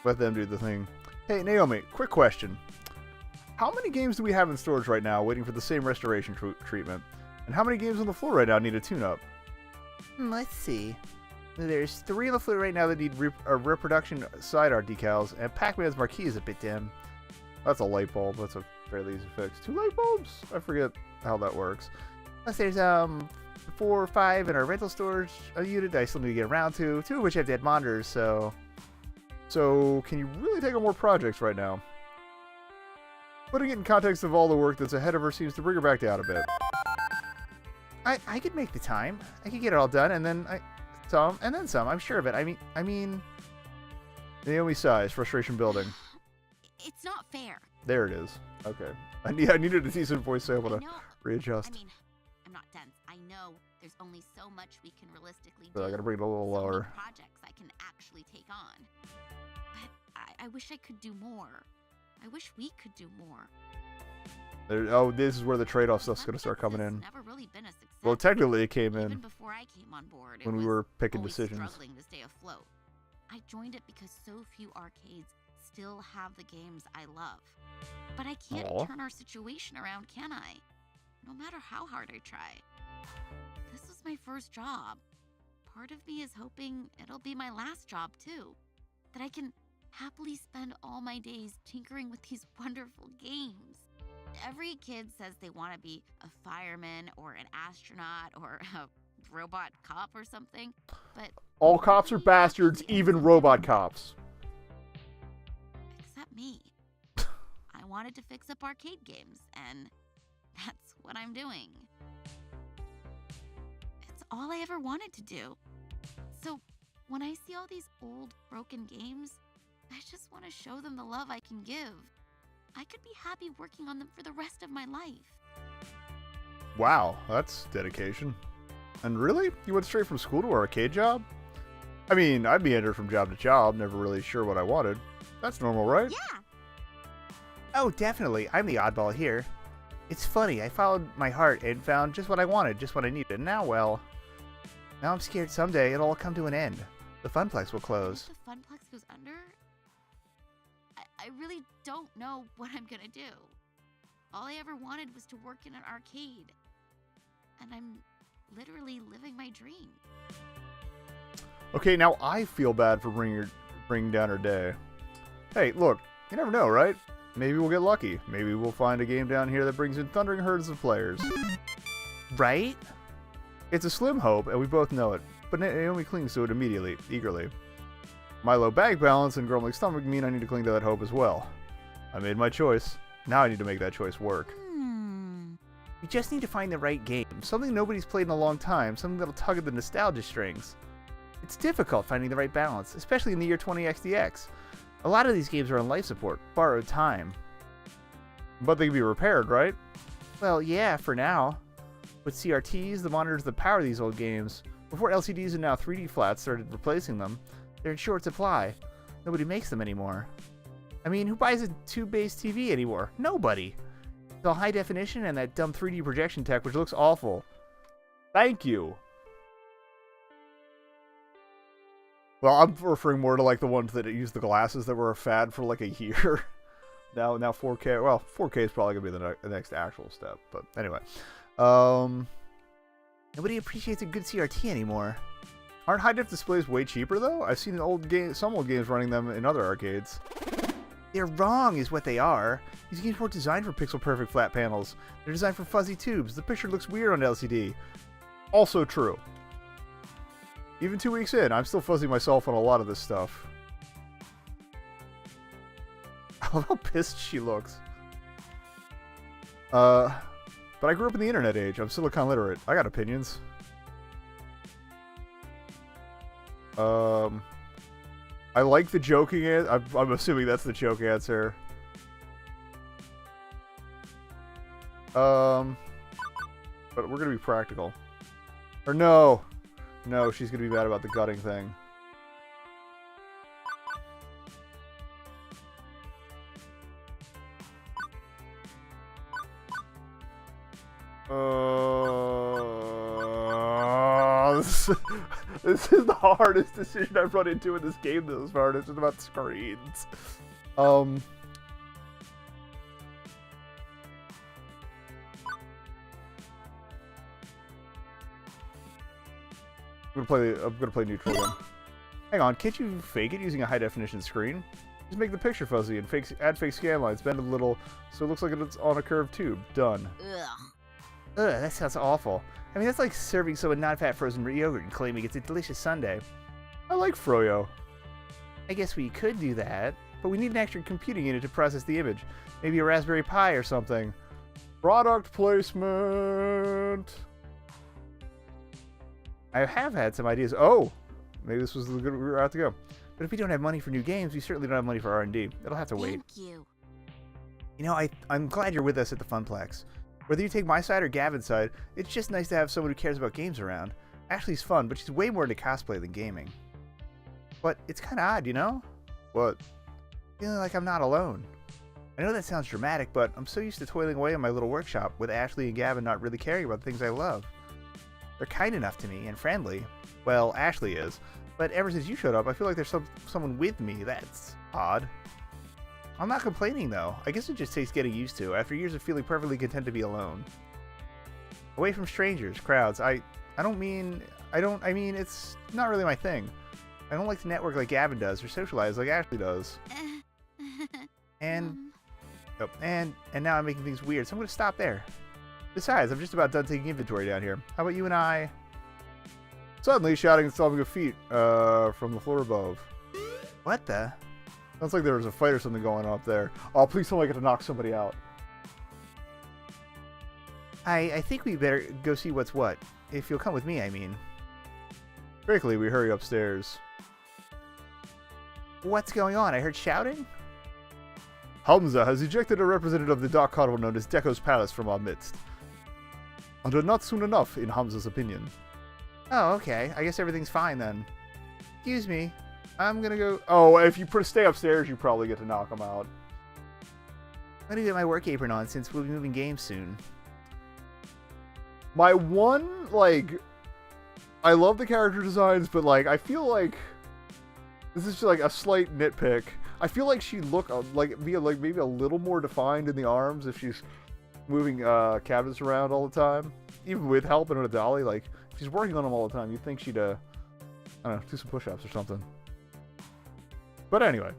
Let them do the thing. Hey, Naomi, quick question. How many games do we have in storage right now waiting for the same restoration treatment? And how many games on the floor right now need a tune-up? Let's see. There's 3 on the floor right now that need reproduction side art decals, and Pac-Man's marquee is a bit dim. That's a light bulb. That's a fairly easy fix. 2 light bulbs? I forget how that works. Plus there's 4 or 5 in our rental storage unit I still need to get around to, 2 of which have dead monitors, so... So, can you really take on more projects right now? Putting it in context of all the work that's ahead of her seems to bring her back down a bit. I could make the time. I could get it all done, and then some, and then some. I'm sure of it. I mean... Naomi sighs, frustration building. It's not fair. There it is. Okay. I needed a decent voice sample to readjust. I mean, I'm not dense. I know there's only so much we can realistically do. So I gotta bring it a little lower. Projects I can actually take on. But I wish I could do more. I wish we could do more. This is where the trade-off stuff's gonna start coming in. Never really been a success. Well, technically it came Even in before I came on board, when we were picking always decisions. Struggling to stay afloat. I joined it because so few arcades still have the games I love. But I can't turn our situation around, can I? No matter how hard I try. This was my first job. Part of me is hoping it'll be my last job too. That I can happily spend all my days tinkering with these wonderful games. Every kid says they want to be a fireman or an astronaut or a robot cop or something, but all cops are bastards, even robot cops. Except me. I wanted to fix up arcade games, and that's what I'm doing. It's all I ever wanted to do. So when I see all these old, broken games, I just want to show them the love I can give. I could be happy working on them for the rest of my life. Wow, that's dedication. And really? You went straight from school to an arcade job? I mean, I meandered from job to job, never really sure what I wanted. That's normal, right? Yeah. Oh, definitely. I'm the oddball here. It's funny, I followed my heart and found just what I wanted, just what I needed. And now, well, now I'm scared someday it'll all come to an end. The Funplex will close. If the Funplex goes under, I really don't know what I'm gonna do. All I ever wanted was to work in an arcade. And I'm literally living my dream. Okay, now I feel bad for bringing down her day. Hey, look, you never know, right? Maybe we'll get lucky. Maybe we'll find a game down here that brings in thundering herds of players. Right? It's a slim hope, and we both know it, but Naomi clings to it immediately, eagerly. My low bank balance and grumbling stomach mean I need to cling to that hope as well. I made my choice. Now I need to make that choice work. We just need to find the right game. Something nobody's played in a long time. Something that'll tug at the nostalgia strings. It's difficult finding the right balance, especially in the year 20XDX. A lot of these games are on life support, borrowed time. But they can be repaired, right? Well, yeah, for now. With CRTs, the monitors that power these old games, before LCDs and now 3D flats started replacing them, they're in short supply. Nobody makes them anymore. I mean, who buys a tube-based TV anymore? Nobody. It's all high definition and that dumb 3D projection tech, which looks awful. Thank you. Well, I'm referring more to like the ones that use the glasses that were a fad for like a year. now 4K. Well, 4K is probably gonna be the next actual step. But anyway, nobody appreciates a good CRT anymore. Aren't high def displays way cheaper though? I've seen some old games running them in other arcades. They're wrong, is what they are. These games weren't designed for pixel-perfect flat panels. They're designed for fuzzy tubes. The picture looks weird on LCD. Also true. Even 2 weeks in, I'm still fuzzing myself on a lot of this stuff. I love how pissed she looks. But I grew up in the internet age. I'm Silicon literate. I got opinions. I like the joking answer. I'm assuming that's the joke answer. But we're gonna be practical. Or no, she's gonna be mad about the gutting thing. This is the hardest decision I've run into in this game thus far. It's just about screens. I'm gonna play neutral again. Hang on, can't you fake it using a high definition screen? Just make the picture fuzzy and add fake scan lines, bend it a little so it looks like it's on a curved tube. Done. Ugh, that sounds awful. I mean, that's like serving someone non-fat frozen yogurt and claiming it's a delicious sundae. I like froyo. I guess we could do that, but we need an extra computing unit to process the image. Maybe a Raspberry Pi or something. Product placement. I have had some ideas. Oh, maybe this was the good route to go. But if we don't have money for new games, we certainly don't have money for R&D. It'll have to wait. Thank you. You know, I'm glad you're with us at the Funplex. Whether you take my side or Gavin's side, it's just nice to have someone who cares about games around. Ashley's fun, but she's way more into cosplay than gaming. But it's kind of odd, you know? What? Feeling like I'm not alone. I know that sounds dramatic, but I'm so used to toiling away in my little workshop with Ashley and Gavin not really caring about the things I love. They're kind enough to me and friendly. Well, Ashley is. But ever since you showed up, I feel like there's someone with me. That's odd. I'm not complaining, though. I guess it just takes getting used to, after years of feeling perfectly content to be alone. Away from strangers, crowds. I mean, it's not really my thing. I don't like to network like Gavin does, or socialize like Ashley does. And now I'm making things weird, so I'm going to stop there. Besides, I'm just about done taking inventory down here. How about you and I? Suddenly, shouting and stomping of feet from the floor above. What the? Sounds like there was a fight or something going on up there. Oh, please tell me I get to knock somebody out. I think we better go see what's what. If you'll come with me, I mean. Quickly, we hurry upstairs. What's going on? I heard shouting? Hamza has ejected a representative of the dark carnival known as Deco's Palace from our midst. And not soon enough, in Hamza's opinion. Oh, okay. I guess everything's fine then. Excuse me. I'm gonna go. Oh, if you stay upstairs, you probably get to knock them out. I'm gonna get my work apron on since we'll be moving games soon. My one, like, I love the character designs, but like, I feel like this is just like a slight nitpick. I feel like she'd look like maybe a little more defined in the arms if she's moving cabinets around all the time, even with help and a dolly. Like, if she's working on them all the time, you'd think she'd I don't know, do some push-ups or something. But anyway.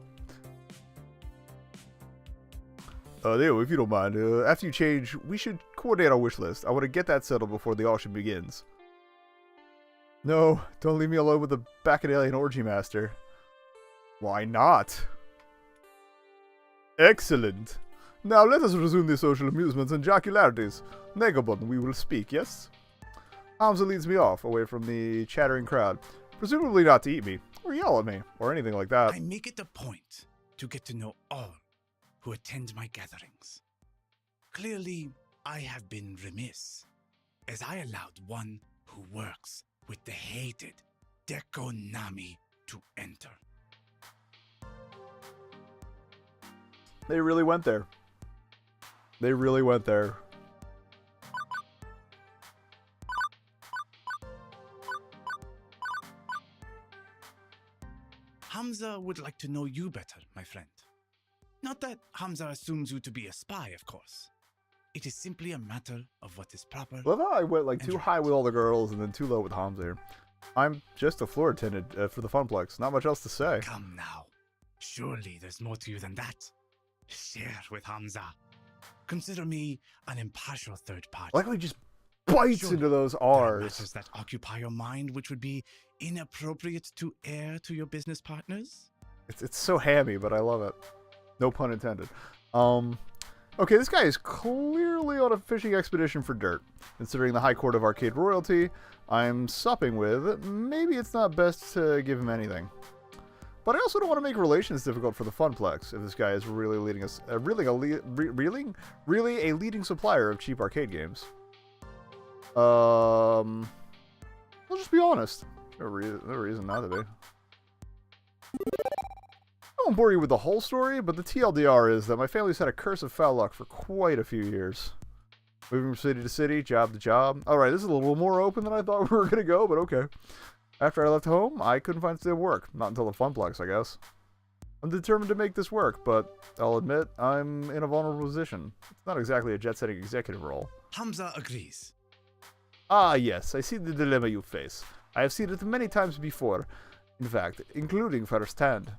Leo, if you don't mind, after you change, we should coordinate our wish list. I want to get that settled before the auction begins. No, don't leave me alone with the Bacchanalian Orgy Master. Why not? Excellent. Now let us resume the social amusements and jocularities. Nekobun, we will speak, yes? Hamza leads me off, away from the chattering crowd. Presumably not to eat me, or yell at me, or anything like that. I make it a point to get to know all who attend my gatherings. Clearly, I have been remiss, as I allowed one who works with the hated Dekonami to enter. They really went there. They really went there. Hamza would like to know you better, my friend. Not that Hamza assumes you to be a spy, of course. It is simply a matter of what is proper. Love how I went like and too right. high with all the girls and then too low with Hamza here. I'm just a floor attendant for the Funplex. Not much else to say. Come now. Surely there's more to you than that. Share with Hamza. Consider me an impartial third party. I like how he just bites Surely into those there are R's. matters that occupy your mind which would be inappropriate to air to your business partners? It's so hammy, but I love it. No pun intended. Okay, this guy is clearly on a fishing expedition for dirt. Considering the High Court of Arcade Royalty I'm supping with, maybe it's not best to give him anything. But I also don't want to make relations difficult for the Funplex if this guy is really really a leading supplier of cheap arcade games. I'll just be honest. No reason not to be. I won't bore you with the whole story, but the TLDR is that my family's had a curse of foul luck for quite a few years. Moving from city to city, job to job. Alright, this is a little more open than I thought we were going to go, but okay. After I left home, I couldn't find stable work. Not until the Funplex, I guess. I'm determined to make this work, but I'll admit, I'm in a vulnerable position. It's not exactly a jet-setting executive role. Hamza agrees. Ah, yes, I see the dilemma you face. I have seen it many times before. In fact, including firsthand.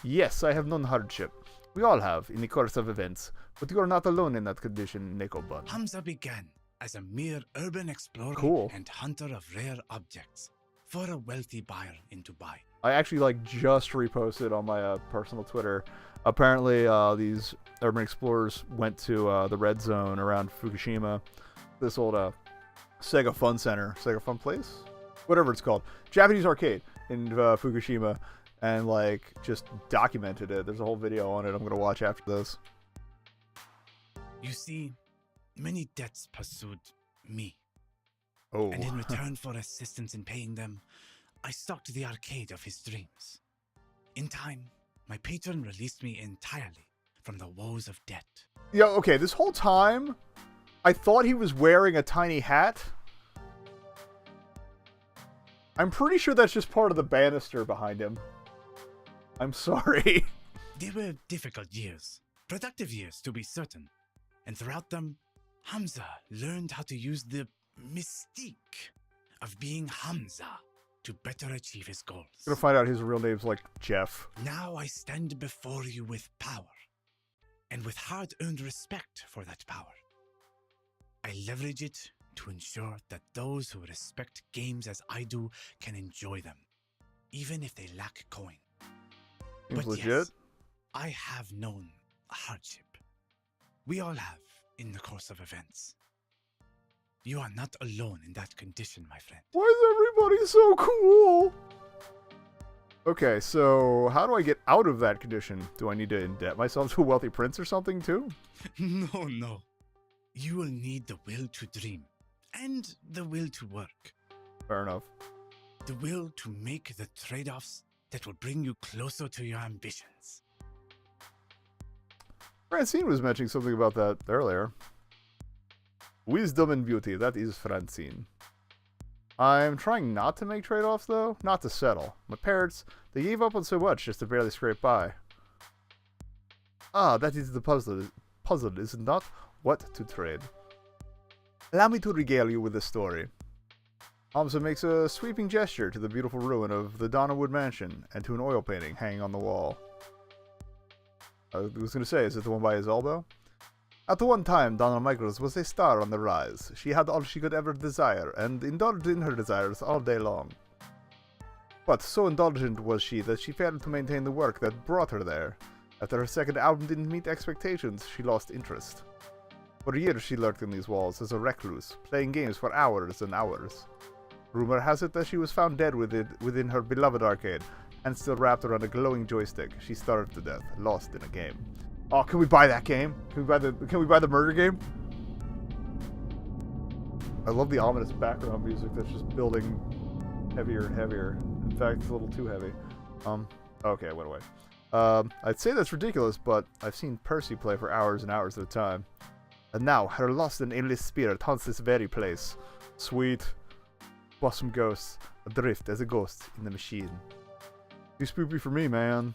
Yes, I have known hardship. We all have, in the course of events. But you are not alone in that condition, nekobun. Hamza began as a mere urban explorer and hunter of rare objects for a wealthy buyer in Dubai. I actually just reposted on my personal Twitter. Apparently, these urban explorers went to the red zone around Fukushima. This old Sega Fun Center, Sega Fun Place, whatever it's called, Japanese arcade in Fukushima, and just documented it. There's a whole video on it I'm gonna watch after this. You see, many debts pursued me. Oh. And in return for assistance in paying them, I stocked the arcade of his dreams. In time, my patron released me entirely from the woes of debt. Yeah, okay, this whole time, I thought he was wearing a tiny hat. I'm pretty sure that's just part of the banister behind him. I'm sorry. They were difficult years, productive years to be certain. And throughout them, Hamza learned how to use the mystique of being Hamza to better achieve his goals. I'm gonna find out his real name's Jeff. Now I stand before you with power, and with hard-earned respect for that power. I leverage it to ensure that those who respect games as I do can enjoy them, even if they lack coin. Seems But legit. yes, I have known hardship. We all have in the course of events. You are not alone in that condition, my friend. Why is everybody so cool? Okay, so how do I get out of that condition? Do I need to indebt myself to a wealthy prince or something too? No. You will need the will to dream and the will to work. Fair enough. the will to make the trade-offs that will bring you closer to your ambitions. Francine was mentioning something about that earlier. Wisdom and beauty, that is Francine. I'm trying not to make trade-offs, though. Not to settle. My parents, they gave up on so much just to barely scrape by. Ah, that is the puzzle, is it not? What to trade? Allow me to regale you with a story. Hamza makes a sweeping gesture to the beautiful ruin of the Donnerwood Mansion and to an oil painting hanging on the wall. I was going to say, is it the one by his elbow? At the one time, Donna Michaels was a star on the rise. She had all she could ever desire, and indulged in her desires all day long. But so indulgent was she that she failed to maintain the work that brought her there. After her second album didn't meet expectations, she lost interest. For years she lurked in these walls as a recluse, playing games for hours and hours. Rumor has it that she was found dead within her beloved arcade, and still wrapped around a glowing joystick. She starved to death, lost in a game. Oh, can we buy that game? Can we buy the murder game? I love the ominous background music that's just building heavier and heavier. In fact, it's a little too heavy. Okay, it went away. I'd say that's ridiculous, but I've seen Percy play for hours and hours at a time. And now, her lost and endless spirit haunts this very place. Sweet. Blossom ghosts, adrift as a ghost in the machine. Too spoopy for me, man.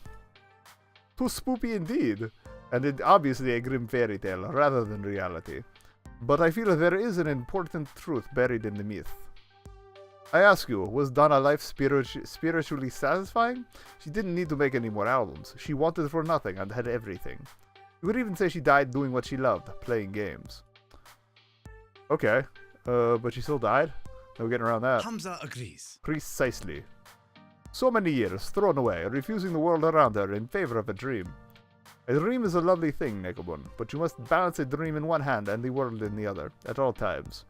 Too spoopy indeed. And it obviously a grim fairy tale rather than reality. But I feel there is an important truth buried in the myth. I ask you, was Donna life spiritually satisfying? She didn't need to make any more albums. She wanted for nothing and had everything. You could even say she died doing what she loved, playing games. Okay, but she still died? No getting around that. Hamza agrees. Precisely. So many years thrown away, refusing the world around her in favor of a dream. A dream is a lovely thing, Nekobun, but you must balance a dream in one hand and the world in the other, at all times.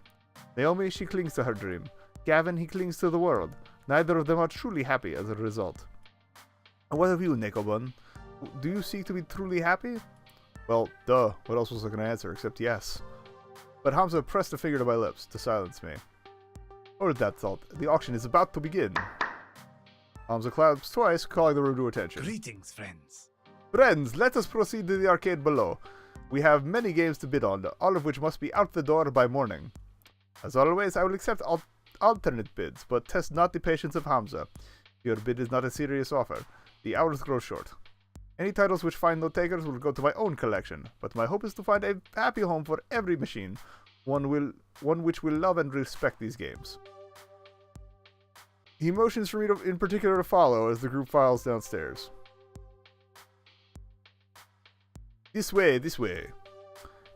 Naomi, she clings to her dream. Gavin, he clings to the world. Neither of them are truly happy as a result. And what of you, Nekobun? Do you seek to be truly happy? Well, duh. What else was I going to answer except yes? But Hamza pressed a finger to my lips to silence me. Or that thought, the auction is about to begin. Hamza claps twice, calling the room to attention. Greetings, friends. Friends, let us proceed to the arcade below. We have many games to bid on, all of which must be out the door by morning. As always, I will accept alternate bids, but test not the patience of Hamza. Your bid is not a serious offer. The hours grow short. Any titles which find no takers will go to my own collection, but my hope is to find a happy home for every machine, one which will love and respect these games. He motions for me in particular to follow as the group files downstairs. This way, this way.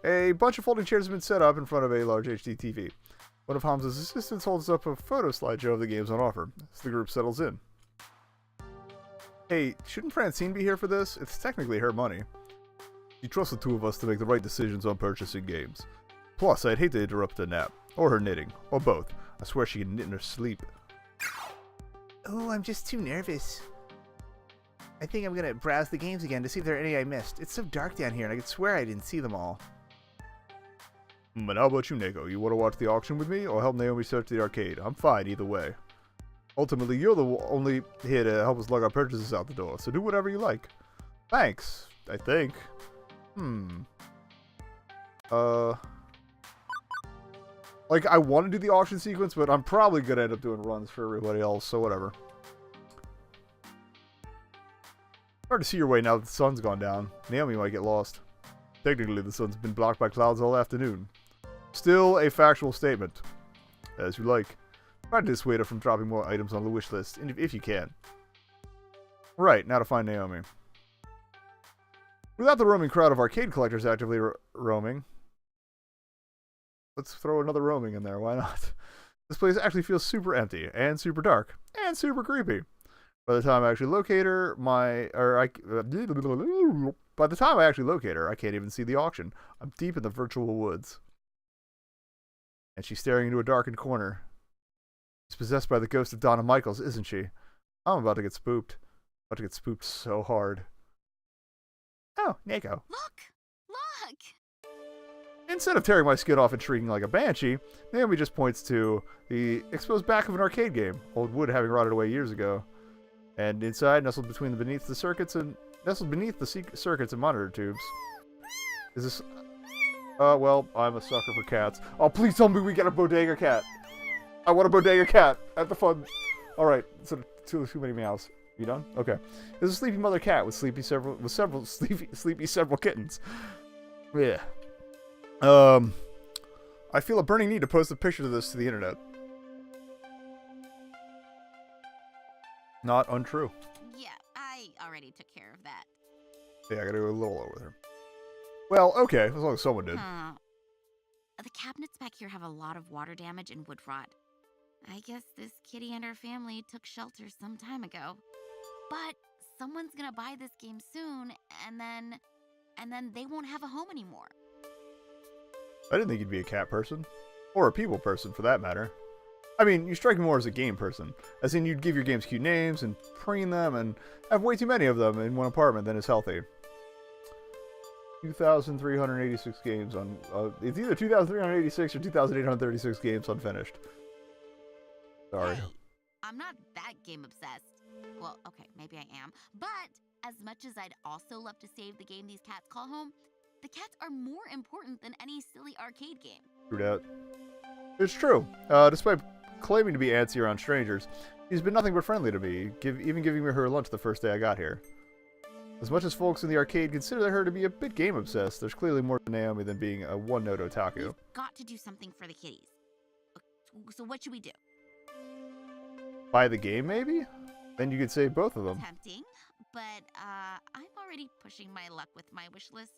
A bunch of folding chairs have been set up in front of a large HD TV. One of Hamza's assistants holds up a photo slideshow of the games on offer as the group settles in. Hey, shouldn't Francine be here for this? It's technically her money. She trusts the two of us to make the right decisions on purchasing games. Plus, I'd hate to interrupt a nap, or her knitting, or both. I swear she can knit in her sleep. Oh, I'm just too nervous. I think I'm gonna browse the games again to see if there are any I missed. It's so dark down here, and I could swear I didn't see them all. But how about you, Neko? You want to watch the auction with me, or help Naomi search the arcade? I'm fine either way. Ultimately, you're the only here to help us lug our purchases out the door, so do whatever you like. Thanks, I think. Like, I want to do the auction sequence, but I'm probably going to end up doing runs for everybody else, so whatever. Hard to see your way now that the sun's gone down. Naomi might get lost. Technically, the sun's been blocked by clouds all afternoon. Still a factual statement. As you like. Try to dissuade her from dropping more items on the wish list, if you can. Right, now to find Naomi. Without the roaming crowd of arcade collectors actively roaming... Let's throw another roaming in there, why not? This place actually feels super empty, and super dark, and super creepy. By the time I actually locate her, I can't even see the auction. I'm deep in the virtual woods. And she's staring into a darkened corner. She's possessed by the ghost of Donna Michaels, isn't she? I'm about to get spooked. About to get spooked so hard. Oh, Neko. Look! Look! Instead of tearing my skin off and shrieking like a banshee, Naomi just points to the exposed back of an arcade game, old wood having rotted away years ago. And inside, nestled beneath the circuits and monitor tubes, is this... well, I'm a sucker for cats. Oh, please tell me we get a bodega cat. I want a bodega cat at the fun. All right, so too many meows. You done? Okay. There's a sleepy mother cat with several sleepy kittens. Yeah. I feel a burning need to post a picture of this to the internet. Not untrue. Yeah, I already took care of that. Yeah, I gotta go a little lower there. Well, okay, as long as someone did. The cabinets back here have a lot of water damage and wood rot. I guess this kitty and her family took shelter some time ago. But someone's gonna buy this game soon, and then they won't have a home anymore. I didn't think you'd be a cat person. Or a people person, for that matter. I mean, you strike me more as a game person. As in, you'd give your games cute names and preen them and have way too many of them in one apartment than is healthy. 2,386 games on... it's either 2,386 or 2,836 games unfinished. Sorry. Hey, I'm not that game obsessed. Well, okay, maybe I am. But as much as I'd also love to save the game these cats call home, the cats are more important than any silly arcade game. True that. It's true. Despite claiming to be antsy around strangers, she's been nothing but friendly to me, even giving me her lunch the first day I got here. As much as folks in the arcade consider her to be a bit game obsessed, there's clearly more to Naomi than being a one-note otaku. We've got to do something for the kitties. So what should we do? Buy the game, maybe? Then you could save both of them. Tempting, but I'm already pushing my luck with my wish list.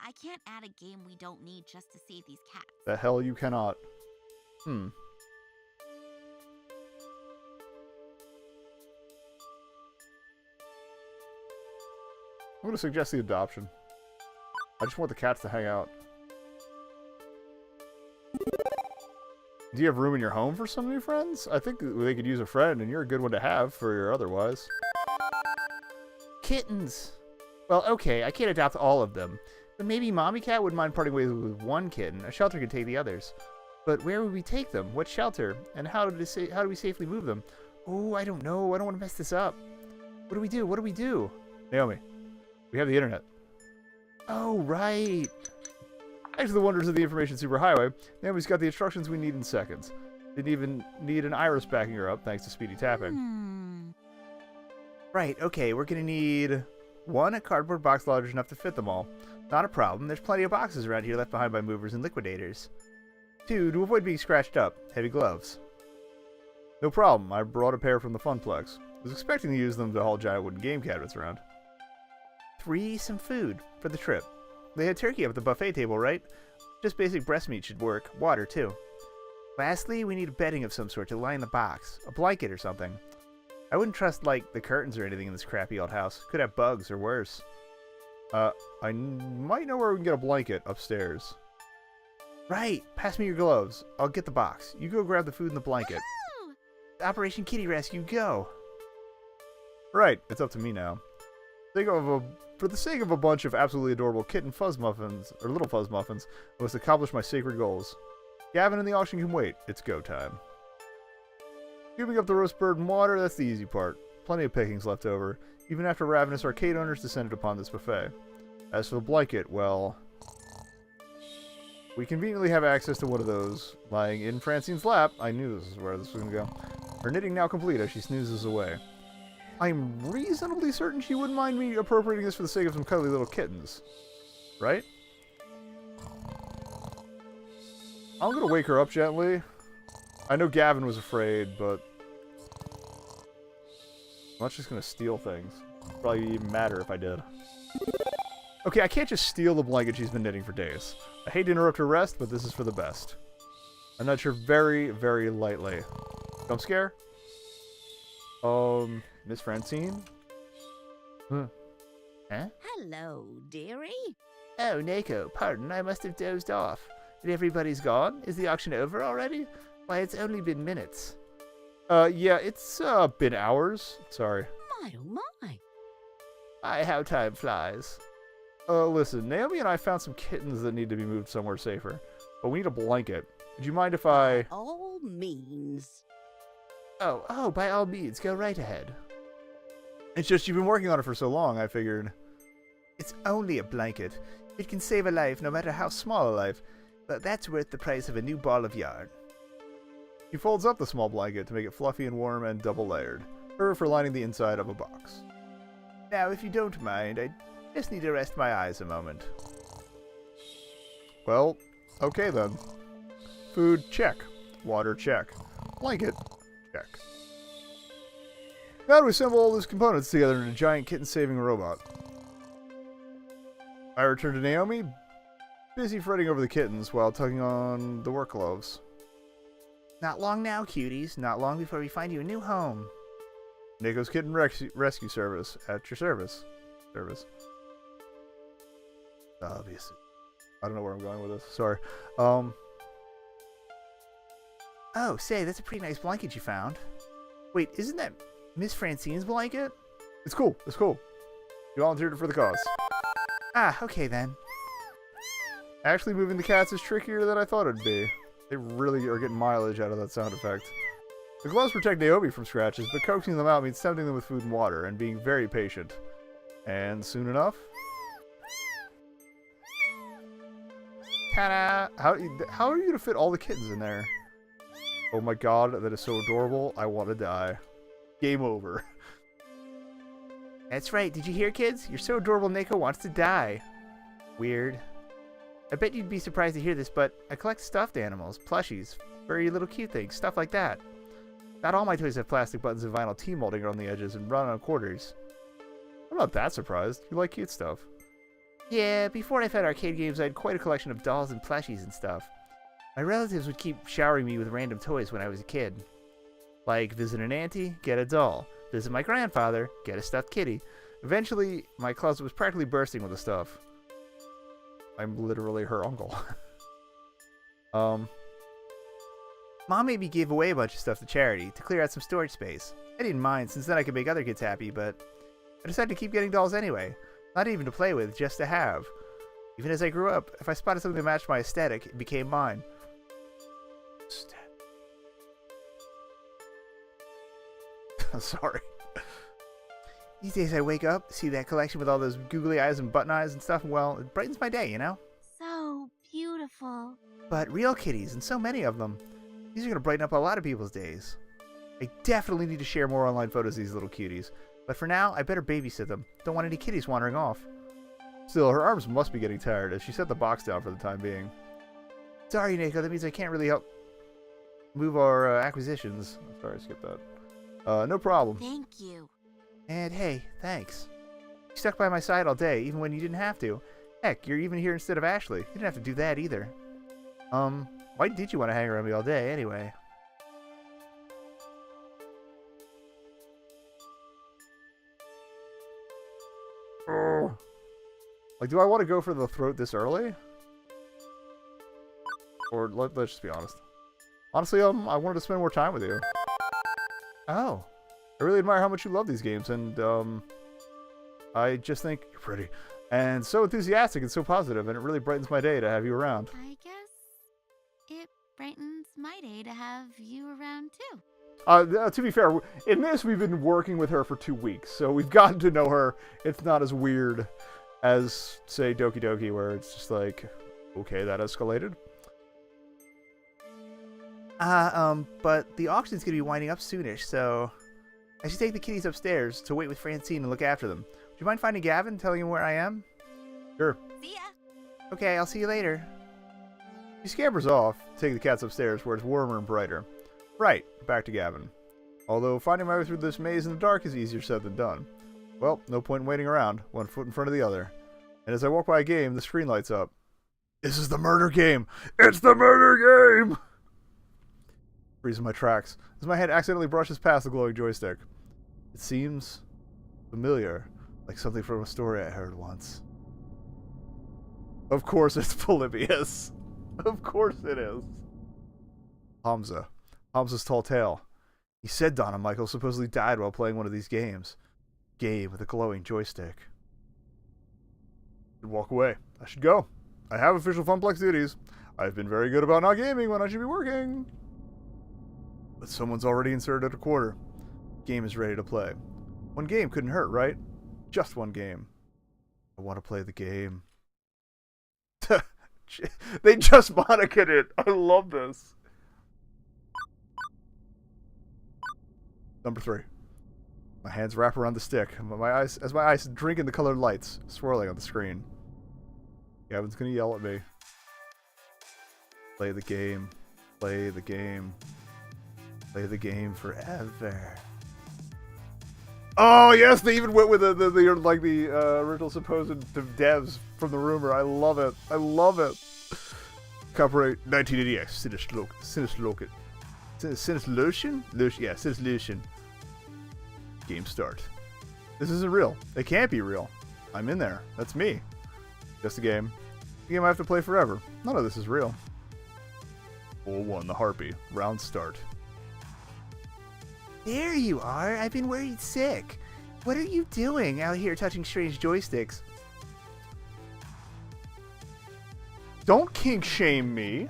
I can't add a game we don't need just to save these cats. The hell you cannot. I'm going to suggest the adoption. I just want the cats to hang out. Do you have room in your home for some new friends? I think they could use a friend, and you're a good one to have for your otherwise. Kittens. Well, okay, I can't adopt all of them. But maybe Mommy Cat wouldn't mind parting ways with one kitten. A shelter could take the others. But where would we take them? What shelter? And how do we safely move them? Oh, I don't know. I don't want to mess this up. What do we do? What do we do? Naomi, we have the internet. Oh, right. Thanks to the wonders of the information superhighway, Naomi's got the instructions we need in seconds. Didn't even need an iris backing her up, thanks to speedy tapping. Right, okay, we're gonna need... 1, a cardboard box large enough to fit them all. Not a problem, there's plenty of boxes around here left behind by movers and liquidators. 2, to avoid being scratched up, heavy gloves. No problem, I brought a pair from the Funplex. Was expecting to use them to haul giant wooden game cabinets around. 3, some food, for the trip. They had turkey up at the buffet table, right? Just basic breast meat should work. Water, too. Lastly, we need bedding of some sort to line the box. A blanket or something. I wouldn't trust, like, the curtains or anything in this crappy old house. Could have bugs or worse. I might know where we can get a blanket upstairs. Right. Pass me your gloves. I'll get the box. You go grab the food and the blanket. Operation Kitty Rescue, go! Right, it's up to me now. For the sake of a bunch of absolutely adorable kitten fuzz muffins, or little fuzz muffins, I must accomplish my sacred goals. Gavin and the auction can wait. It's go time. Scooping up the roast bird and water, that's the easy part. Plenty of pickings left over, even after ravenous arcade owners descended upon this buffet. As for the blanket, well... we conveniently have access to one of those, lying in Francine's lap. I knew this is where this was going to go. Her knitting now complete as she snoozes away. I'm reasonably certain she wouldn't mind me appropriating this for the sake of some cuddly little kittens. Right? I'm going to wake her up gently. I know Gavin was afraid, but... I'm not just going to steal things. Probably even matter if I did. Okay, I can't just steal the blanket she's been knitting for days. I hate to interrupt her rest, but this is for the best. I nudge her very, very lightly. Jump scare? Miss Francine? Huh? Hello, dearie. Oh, Neko, pardon, I must have dozed off. And everybody's gone? Is the auction over already? Why, it's only been minutes. Yeah, it's, been hours. Sorry. My, oh my. How time flies. Listen, Naomi and I found some kittens that need to be moved somewhere safer. But we need a blanket. Would you mind if I... By all means. Oh, by all means, go right ahead. It's just you've been working on it for so long, I figured. It's only a blanket. It can save a life, no matter how small a life. But that's worth the price of a new ball of yarn. He folds up the small blanket to make it fluffy and warm and double layered. Her for lining the inside of a box. Now, if you don't mind, I just need to rest my eyes a moment. Well, okay then. Food, check. Water, check. Blanket, check. Now to assemble all those components together in a giant kitten-saving robot. I return to Naomi, busy fretting over the kittens while tugging on the work gloves. Not long now, cuties. Not long before we find you a new home. Nico's Kitten Rescue Service at your service. Obviously. I don't know where I'm going with this. Sorry. Oh, say, that's a pretty nice blanket you found. Wait, isn't that Miss Francine's blanket? It's cool. It's cool. You volunteered for the cause. Ah, okay then. Actually, moving the cats is trickier than I thought it'd be. They really are getting mileage out of that sound effect. The gloves protect Naomi from scratches, but coaxing them out means tempting them with food and water and being very patient. And soon enough... Ta-da! How are you going to fit all the kittens in there? Oh my god, that is so adorable. I want to die. Game over. That's right. Did you hear, kids? You're so adorable, Neko wants to die. Weird. I bet you'd be surprised to hear this, but I collect stuffed animals, plushies, furry little cute things, stuff like that. Not all my toys have plastic buttons and vinyl T-molding around the edges and run on quarters. I'm not that surprised. You like cute stuff. Yeah, before I found arcade games, I had quite a collection of dolls and plushies and stuff. My relatives would keep showering me with random toys when I was a kid. Like, visit an auntie, get a doll. Visit my grandfather, get a stuffed kitty. Eventually, my closet was practically bursting with the stuff. I'm literally her uncle. Mom made me give away a bunch of stuff to charity to clear out some storage space. I didn't mind, since then I could make other kids happy, but I decided to keep getting dolls anyway. Not even to play with, just to have. Even as I grew up, if I spotted something that matched my aesthetic, it became mine. Sorry. These days I wake up, see that collection with all those googly eyes and button eyes and stuff, and well, it brightens my day, you know? So beautiful. But real kitties, and so many of them. These are going to brighten up a lot of people's days. I definitely need to share more online photos of these little cuties. But for now, I better babysit them. Don't want any kitties wandering off. Still, her arms must be getting tired as she set the box down for the time being. Sorry, Nico, that means I can't really help move our acquisitions. Sorry, I skipped that. No problem. Thank you. And hey, thanks. You stuck by my side all day, even when you didn't have to. Heck, you're even here instead of Ashley. You didn't have to do that either. Why did you want to hang around me all day, anyway? Oh. Like, do I want to go for the throat this early? Or let's just be honest. Honestly, I wanted to spend more time with you. Oh. I really admire how much you love these games, and I just think you're pretty. And so enthusiastic and so positive, and it really brightens my day to have you around. I guess it brightens my day to have you around too. To be fair, in this we've been working with her for 2 weeks, so we've gotten to know her. It's not as weird as, say, Doki Doki, where it's just like, okay, that escalated. But the auction's gonna be winding up soonish, so I should take the kitties upstairs to wait with Francine and look after them. Would you mind finding Gavin, telling him where I am? Sure. See ya. Okay, I'll see you later. She scampers off, taking the cats upstairs where it's warmer and brighter. Right, back to Gavin. Although finding my way through this maze in the dark is easier said than done. Well, no point in waiting around, one foot in front of the other. And as I walk by a game, the screen lights up. This is the murder game! It's the murder game! Freezing my tracks, as my head accidentally brushes past the glowing joystick. It seems familiar, like something from a story I heard once. Of course it's Polybius. Of course it is. Hamza. Hamza's tall tale. He said Donna Michael supposedly died while playing one of these games. Game with a glowing joystick. should walk away. I should go. I have official Funplex duties. I've been very good about not gaming when I should be working. But someone's already inserted a quarter. Game is ready to play. One game couldn't hurt, right? Just one game. I want to play the game. They just Monica'd it. I love this. Number 3. My hands wrap around the stick. My eyes drink in the colored lights swirling on the screen. Gavin's gonna yell at me. Play the game. Play the game. Play the game forever. Oh yes, they even went with the original supposed devs from the rumor. I love it. I love it. Copyright 1980X. Solution? Yeah, Solution. Game start. This isn't real. It can't be real. I'm in there. That's me. Just a game. A game I have to play forever. None of this is real. 4-1, the Harpy. Round start. There you are. I've been worried sick. What are you doing out here touching strange joysticks? Don't kink shame me.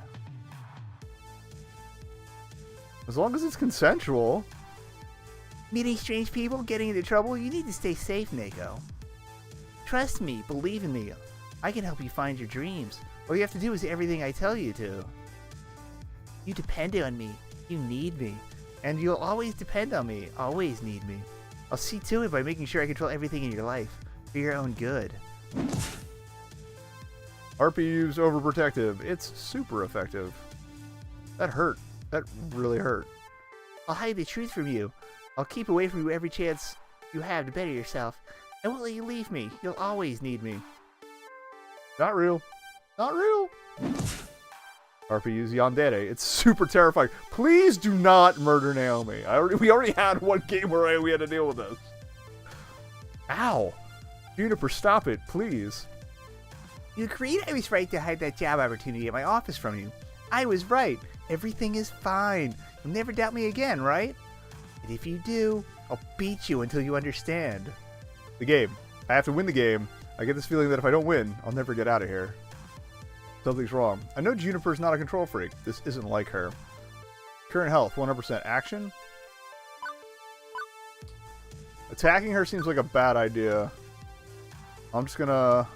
As long as it's consensual. Meeting strange people, getting into trouble, you need to stay safe, Neko. Trust me, believe in me. I can help you find your dreams. All you have to do is everything I tell you to. You depend on me. You need me. And you'll always depend on me. Always need me. I'll see to it by making sure I control everything in your life. For your own good. Harpy used overprotective. It's super effective. That hurt. That really hurt. I'll hide the truth from you. I'll keep away from you every chance you have to better yourself. I won't let you leave me. You'll always need me. Not real. Not real. Harpy used yandere. It's super terrifying. Please do not murder Naomi. We already had one game where we had to deal with this. Ow. Juniper, stop it, please. You agreed I was right to hide that job opportunity at my office from you. I was right. Everything is fine. You'll never doubt me again, right? And if you do, I'll beat you until you understand. The game. I have to win the game. I get this feeling that if I don't win, I'll never get out of here. Something's wrong. I know Juniper's not a control freak. This isn't like her. Current health, 100%. Action? Attacking her seems like a bad idea. I'm just gonna...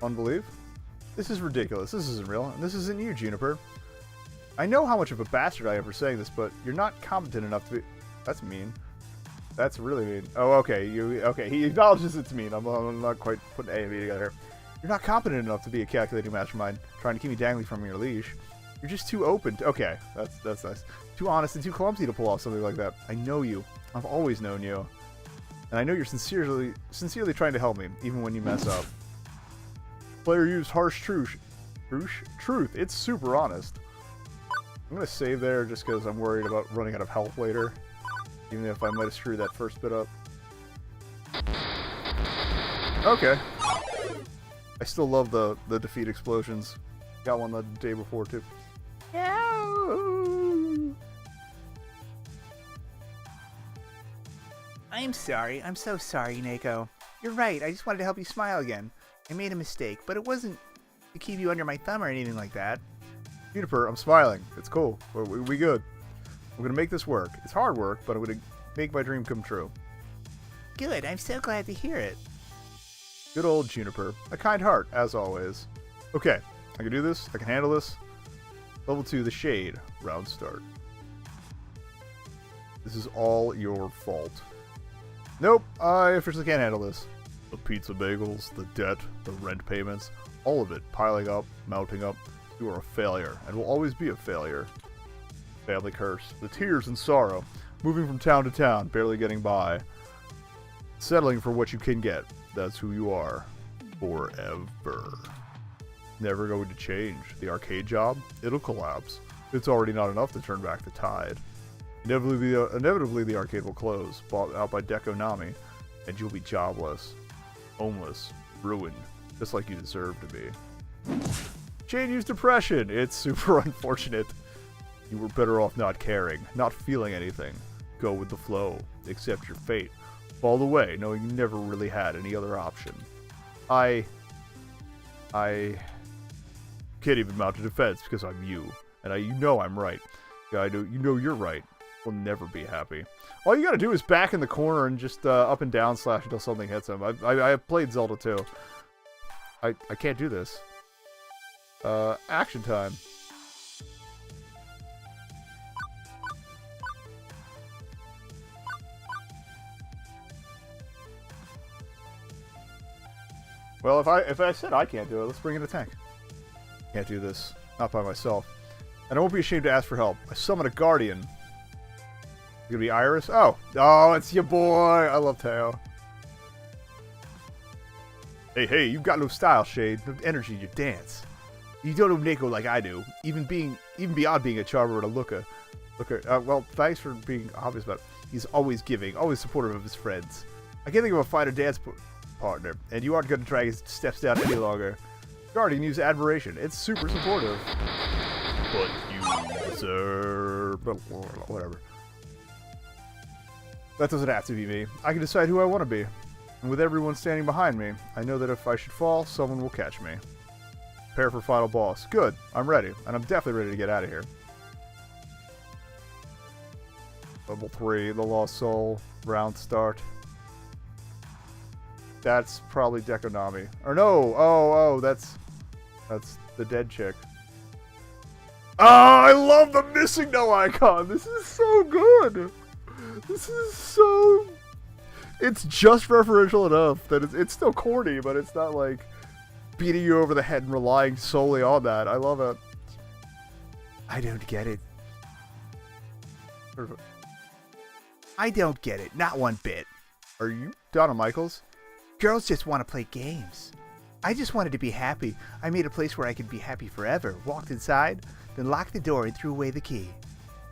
Unbelieve? This is ridiculous. This isn't real. And this isn't you, Juniper. I know how much of a bastard I am for saying this, but you're not competent enough to be... That's mean. That's really mean. Oh, okay. Okay, he acknowledges it's mean. I'm not quite putting A and B together here. You're not competent enough to be a calculating mastermind, trying to keep me dangling from your leash. You're just too open to... Okay, that's nice. Too honest and too clumsy to pull off something like that. I know you. I've always known you. And I know you're sincerely trying to help me, even when you mess up. Player used harsh truth. It's super honest. I'm going to save there just because I'm worried about running out of health later. Even if I might have screwed that first bit up. Okay. I still love the defeat explosions. Got one the day before, too. No! I'm sorry. I'm so sorry, Neko. You're right. I just wanted to help you smile again. I made a mistake, but it wasn't to keep you under my thumb or anything like that. Juniper, I'm smiling. It's cool. We good. I'm gonna make this work. It's hard work, but I'm gonna make my dream come true. Good. I'm so glad to hear it. Good old Juniper. A kind heart, as always. Okay, I can do this. I can handle this. Level 2, the Shade. Round start. This is all your fault. Nope, I officially can't handle this. The pizza bagels, the debt, the rent payments, all of it piling up, mounting up. You are a failure, and will always be a failure. Family curse, the tears and sorrow, moving from town to town, barely getting by. Settling for what you can get. That's who you are. Forever. Never going to change. The arcade job? It'll collapse. It's already not enough to turn back the tide. Inevitably the arcade will close, bought out by Dekonami, and you'll be jobless, homeless, ruined, just like you deserve to be. Shade used depression. It's super unfortunate. You were better off not caring, not feeling anything. Go with the flow. Accept your fate. Fall away, knowing you never really had any other option. I can't even mount a defense because I'm you. And you know I'm right. Yeah, you know you're right. We'll never be happy. All you gotta do is back in the corner and just up and down slash until something hits him. I played Zelda too. I can't do this. Action time. Well, if I said I can't do it, let's bring in a tank. Can't do this. Not by myself. And I won't be ashamed to ask for help. I summon a guardian. It's gonna be Iris? Oh, it's your boy. I love Teo. Hey, you've got no style, Shade. No energy in your dance. You don't know Neko like I do. Even beyond being a charmer and a looker. Well, thanks for being obvious about it. He's always giving, always supportive of his friends. I can't think of a finer dance partner, and you aren't going to drag his steps down any longer. Guardian uses admiration. It's super supportive. But you deserve... whatever. That doesn't have to be me. I can decide who I want to be. And with everyone standing behind me, I know that if I should fall, someone will catch me. Prepare for final boss. Good. I'm ready. And I'm definitely ready to get out of here. Level 3, the Lost Soul. Round start. That's probably Dekonami. Or no! Oh, that's the dead chick. Oh, I love the missing no icon! This is so good! This is so... It's just referential enough that it's still corny, but it's not like beating you over the head and relying solely on that. I love it. I don't get it. I don't get it. Not one bit. Are you Donna Michaels? Girls just want to play games. I just wanted to be happy. I made a place where I could be happy forever. Walked inside, then locked the door and threw away the key.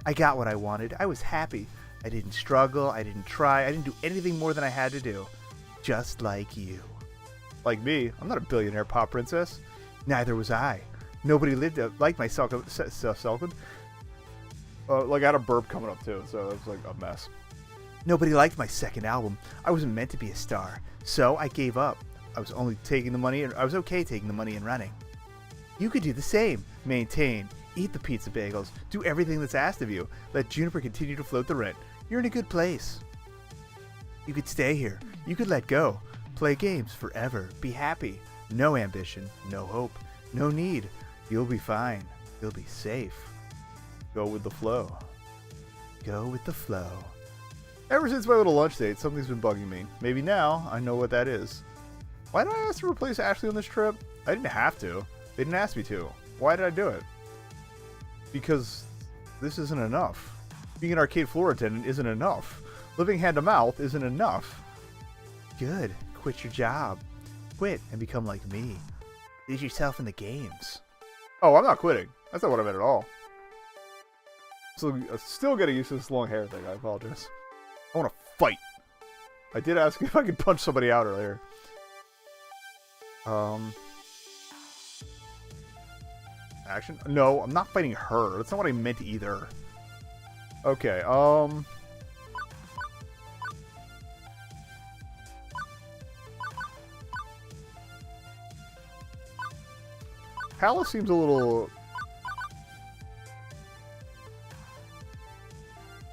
I got what I wanted. I was happy. I didn't struggle. I didn't try. I didn't do anything more than I had to do. Just like you. Like me, I'm not a billionaire pop princess. Neither was I. Nobody lived like myself. Like I had a burp coming up too, so it was like a mess. Nobody liked my second album. I wasn't meant to be a star, so I gave up. I was only taking the money, and I was okay taking the money and running. You could do the same. Maintain, eat the pizza bagels, do everything that's asked of you. Let Juniper continue to float the rent. You're in a good place. You could stay here. You could let go. Play games forever. Be happy. No ambition. No hope. No need. You'll be fine. You'll be safe. Go with the flow. Go with the flow. Ever since my little lunch date, something's been bugging me. Maybe now I know what that is. Why did I ask to replace Ashley on this trip? I didn't have to. They didn't ask me to. Why did I do it? Because this isn't enough. Being an arcade floor attendant isn't enough. Living hand to mouth isn't enough. Good. Quit your job. Quit and become like me. Lose yourself in the games. Oh, I'm not quitting. That's not what I meant at all. So, still getting used to this long hair thing. I apologize. I want to fight. I did ask if I could punch somebody out earlier. Action? No, I'm not fighting her. That's not what I meant either. Okay, Palace seems a little...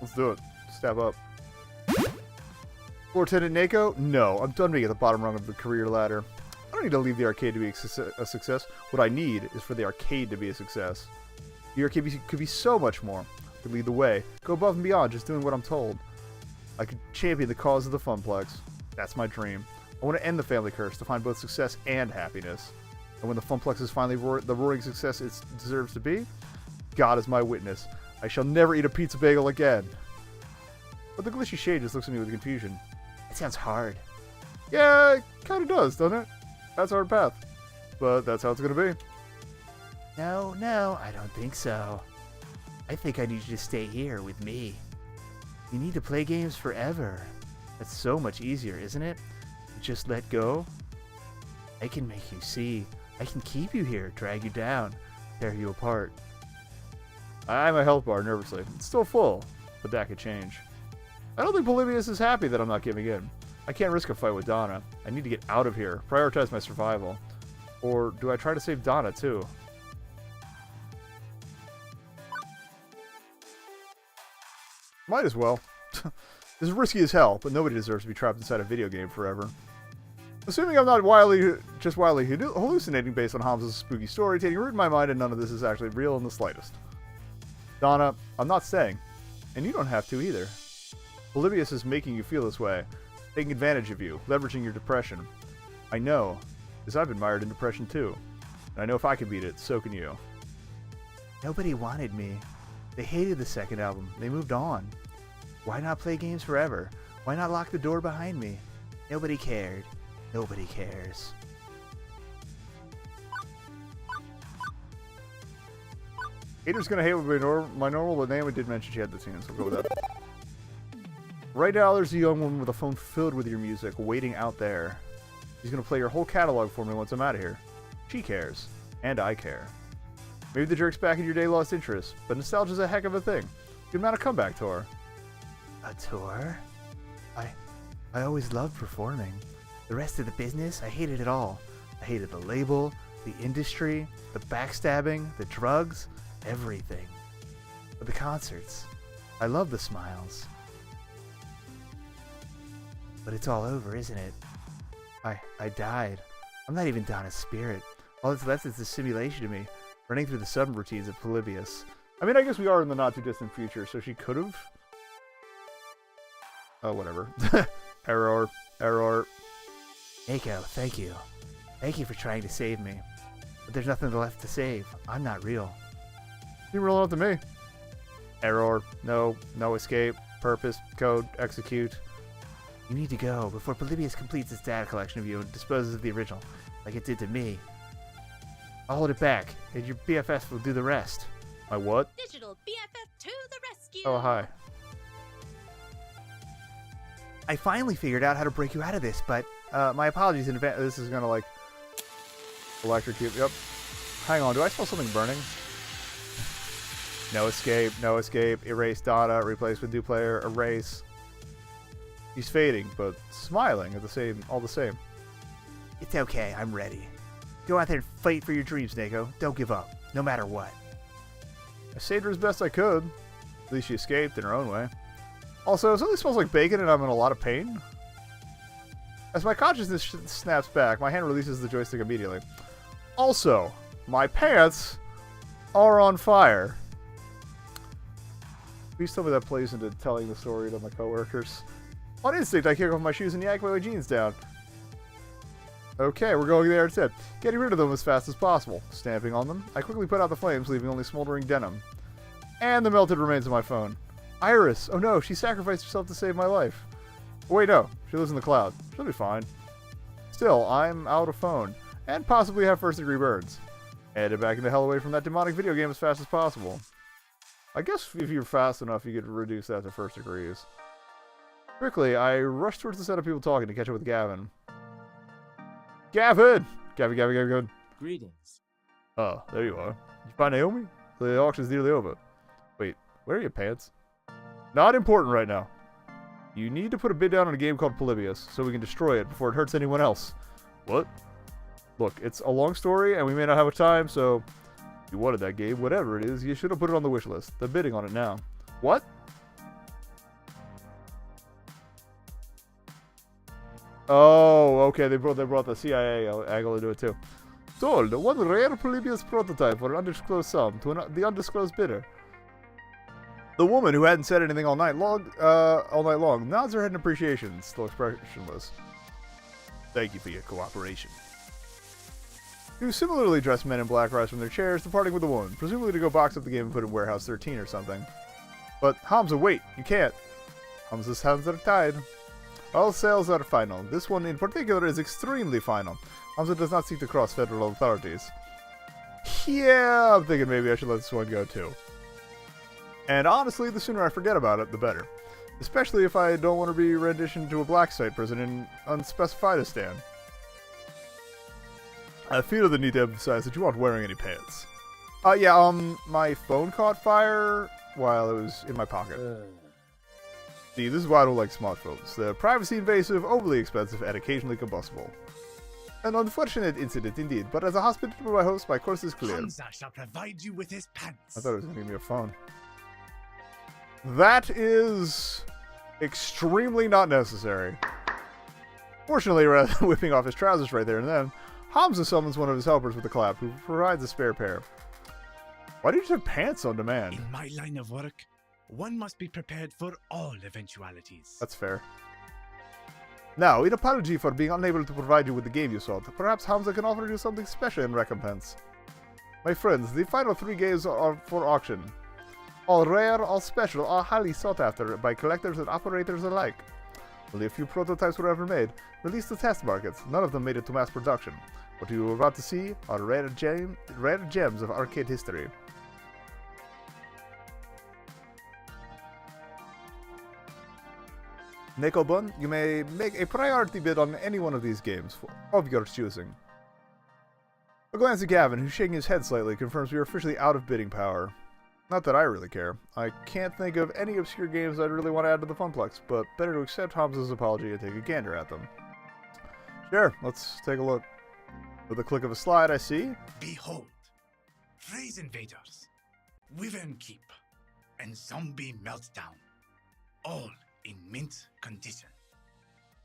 Let's do it. Step up. Lieutenant Neko? No, I'm done being at the bottom rung of the career ladder. I don't need to leave the arcade to be a success. What I need is for the arcade to be a success. The arcade could be so much more. I could lead the way, go above and beyond just doing what I'm told. I could champion the cause of the Funplex. That's my dream. I want to end the family curse to find both success and happiness. And when the Funplex is finally the roaring success it deserves to be, God is my witness. I shall never eat a pizza bagel again. But the glitchy shade just looks at me with confusion. It sounds hard. Yeah, it kind of does, doesn't it? That's our path. But that's how it's going to be. No, I don't think so. I think I need you to stay here with me. You need to play games forever. That's so much easier, isn't it? Just let go. I can make you see. I can keep you here, drag you down, tear you apart. I'm a health bar nervously. It's still full, but that could change. I don't think Polybius is happy that I'm not giving in. I can't risk a fight with Donna. I need to get out of here. Prioritize my survival. Or do I try to save Donna, too? Might as well. This is risky as hell, but nobody deserves to be trapped inside a video game forever. Assuming I'm not just wildly hallucinating based on Hamza's spooky story taking root in my mind and none of this is actually real in the slightest. Donna, I'm not staying. And you don't have to either. Polybius is making you feel this way, taking advantage of you, leveraging your depression. I know, because I've been mired in depression too. And I know if I can beat it, so can you. Nobody wanted me. They hated the second album. They moved on. Why not play games forever? Why not lock the door behind me? Nobody cared. Nobody cares. Hater's gonna hate my normal, but Naomi did mention she had the scene, so we'll go with that. Right now, there's a young woman with a phone filled with your music waiting out there. She's gonna play your whole catalog for me once I'm out of here. She cares. And I care. Maybe the jerk's back in your day lost interest, but nostalgia's a heck of a thing. Good amount of comeback tour. A tour? I always loved performing. The rest of the business, I hated it all. I hated the label, the industry, the backstabbing, the drugs, everything. But the concerts, I love the smiles. But it's all over, isn't it? I died. I'm not even Donna's spirit. All that's left is the simulation of me, running through the subroutines of Polybius. I mean, I guess we are in the not-too-distant future, so she could've... Oh, whatever. Error. Neko, thank you. Thank you for trying to save me. But there's nothing left to save. I'm not real. You roll up to me. Error. No escape. Purpose. Code. Execute. You need to go before Polybius completes its data collection of you and disposes of the original, like it did to me. I'll hold it back, and your BFF will do the rest. My what? Digital BFF to the rescue! Oh, hi. I finally figured out how to break you out of this, but my apologies in advance. This is gonna, like, electrocute. Yep. Hang on, do I smell something burning? No escape. Erase Donna. Replace with new player. Erase. He's fading, but smiling at all the same. It's okay, I'm ready. Go out there and fight for your dreams, Neko. Don't give up, no matter what. I saved her as best I could. At least she escaped in her own way. Also, something smells like bacon and I'm in a lot of pain. As my consciousnness snaps back, my hand releases the joystick immediately. Also, my pants are on fire. Please tell me that plays into telling the story to my coworkers. On instinct, I kick off my shoes and yank my jeans down. Okay, we're going there instead. Getting rid of them as fast as possible. Stamping on them, I quickly put out the flames, leaving only smoldering denim. And the melted remains of my phone. Iris! Oh no, she sacrificed herself to save my life. Oh, wait, no. She lives in the cloud. She'll be fine. Still, I'm out of phone. And possibly have first-degree burns. Headed back into hell away from that demonic video game as fast as possible. I guess if you're fast enough, you could reduce that to first degrees. Quickly, I rush towards the set of people talking to catch up with Gavin. Gavin! Gavin. Greetings. Oh, there you are. Did you find Naomi? The auction's nearly over. Wait, where are your pants? Not important right now. You need to put a bid down on a game called Polybius, so we can destroy it before it hurts anyone else. What? Look, it's a long story, and we may not have a time, so... If you wanted that game, whatever it is, you should have put it on the wish list. They're bidding on it now. What? Oh, okay, they brought the CIA angle into it too. Sold one rare Polybius prototype for an undisclosed sum to the undisclosed bidder. The woman, who hadn't said anything all night long, nods her head in appreciation, still expressionless. Thank you for your cooperation. Two similarly dressed men in black rise from their chairs, departing with the woman, presumably to go box up the game and put it in Warehouse 13 or something. But Hamza, wait, you can't. Hamza's hands are tied. All sales are final. This one in particular is extremely final. Hamza does not seek to cross federal authorities. Yeah, I'm thinking maybe I should let this one go too. And honestly, the sooner I forget about it, the better. Especially if I don't want to be renditioned to a black site prison in unspecifiedistan. I feel the need to emphasize that you aren't wearing any pants. My phone caught fire while it was in my pocket. See, this is why I don't like smartphones. They're privacy invasive, overly expensive, and occasionally combustible. An unfortunate incident indeed, but as a hospitable host, my course is clear. Hamza shall provide you with his pants. I thought it was going to give me a phone. That is extremely not necessary. Fortunately, rather than whipping off his trousers right there and then, Hamza summons one of his helpers with a clap, who provides a spare pair. Why do you just have pants on demand? In my line of work, one must be prepared for all eventualities. That's fair. Now, in apology for being unable to provide you with the game you sought, perhaps Hamza can offer you something special in recompense. My friends, the final 3 games are for auction. All rare, all special, all highly sought after by collectors and operators alike. Only a few prototypes were ever made, released to test markets. None of them made it to mass production. What you are about to see are rare gems of arcade history. Nekobun, you may make a priority bid on any one of these games, of your choosing. A glance at Gavin, who's shaking his head slightly, confirms we are officially out of bidding power. Not that I really care. I can't think of any obscure games I'd really want to add to the Funplex, but better to accept Hamza's apology and take a gander at them. Sure, let's take a look. With a click of a slide, I see... Behold, Phrase Invaders, Wyvern Keep, and Zombie Meltdown, all in mint condition.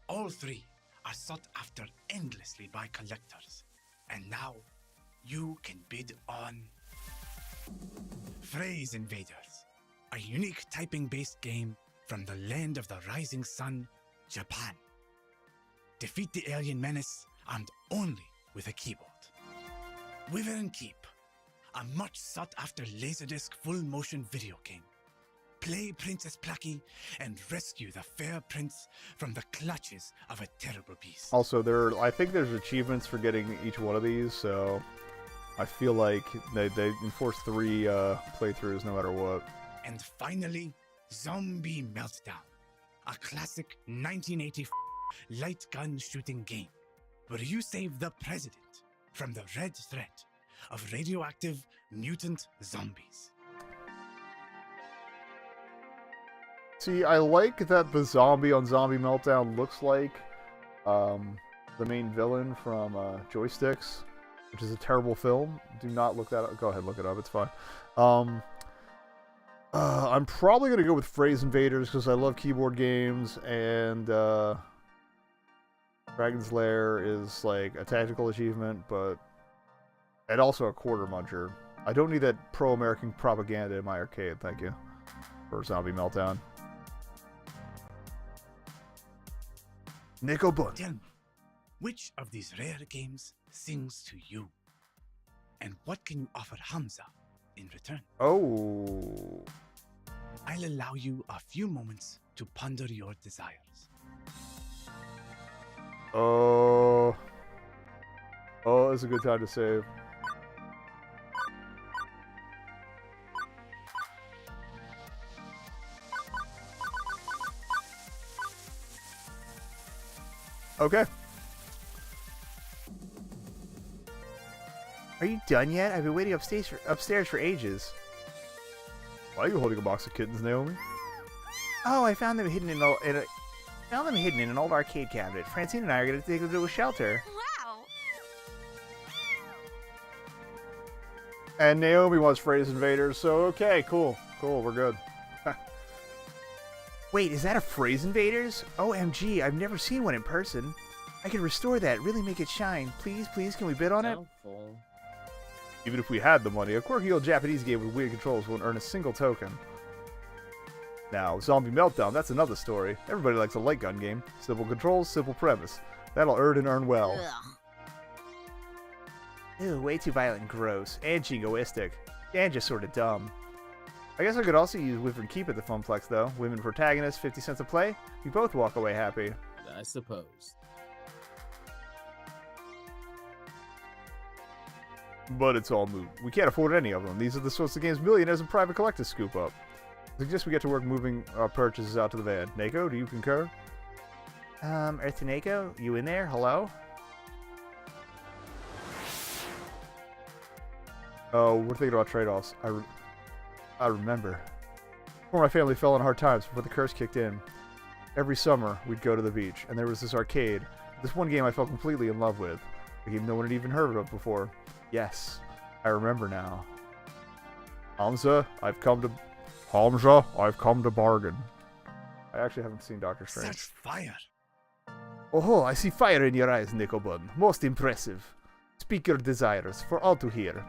All 3 are sought after endlessly by collectors, and now you can bid on Phrase Invaders, a unique typing-based game from the land of the rising sun, Japan. Defeat the alien menace armed only with a keyboard. Wyvern Keep, a much sought-after Laserdisc full-motion video game. Play Princess Plucky and rescue the fair prince from the clutches of a terrible beast. Also, I think there's achievements for getting each one of these, so I feel like they enforce 3 playthroughs no matter what. And finally, Zombie Meltdown, a classic 1980 light gun shooting game where you save the president from the red threat of radioactive mutant zombies. See, I like that the zombie on Zombie Meltdown looks like the main villain from Joysticks, which is a terrible film. Do not look that up. Go ahead, look it up. It's fine. I'm probably going to go with Phrase Invaders because I love keyboard games, and Dragon's Lair is like a tactical achievement, but and also a quarter muncher. I don't need that pro-American propaganda in my arcade, thank you, for Zombie Meltdown. Nekobun. Tell me, which of these rare games sings to you? And what can you offer Hamza in return? Oh. I'll allow you a few moments to ponder your desires. Oh, it's a good time to save. Okay. Are you done yet? I've been waiting upstairs for ages. Why are you holding a box of kittens, Naomi? Oh, I found them hidden in an old arcade cabinet. Francine and I are going to take them to a shelter. Wow! And Naomi wants Phrase Invaders, so okay, cool. Cool, we're good. Wait, is that a Phrase Invaders? OMG, I've never seen one in person. I can restore that, really make it shine. Please, can we bid on it? Even if we had the money, a quirky old Japanese game with weird controls won't earn a single token. Now, Zombie Meltdown, that's another story. Everybody likes a light gun game. Simple controls, simple premise. That'll earn and earn well. Ew, way too violent and gross. And jingoistic. And just sort of dumb. I guess I could also use Wyvern Keep at the Funplex, though. Women protagonists, 50 cents a play. We both walk away happy. I suppose. But it's all moot. We can't afford any of them. These are the sorts of games millionaires and private collectors scoop up. I suggest we get to work moving our purchases out to the van. Nako, do you concur? Earth to Nako? You in there? Hello? Oh, we're thinking about trade-offs. I remember. Before my family fell on hard times before the curse kicked in. Every summer, we'd go to the beach, and there was this arcade. This one game I fell completely in love with. A game no one had even heard of before. Yes, I remember now. Hamza, I've come to bargain. I actually haven't seen Doctor Strange. Such fire! Oh, I see fire in your eyes, nekobun. Most impressive. Speak your desires for all to hear.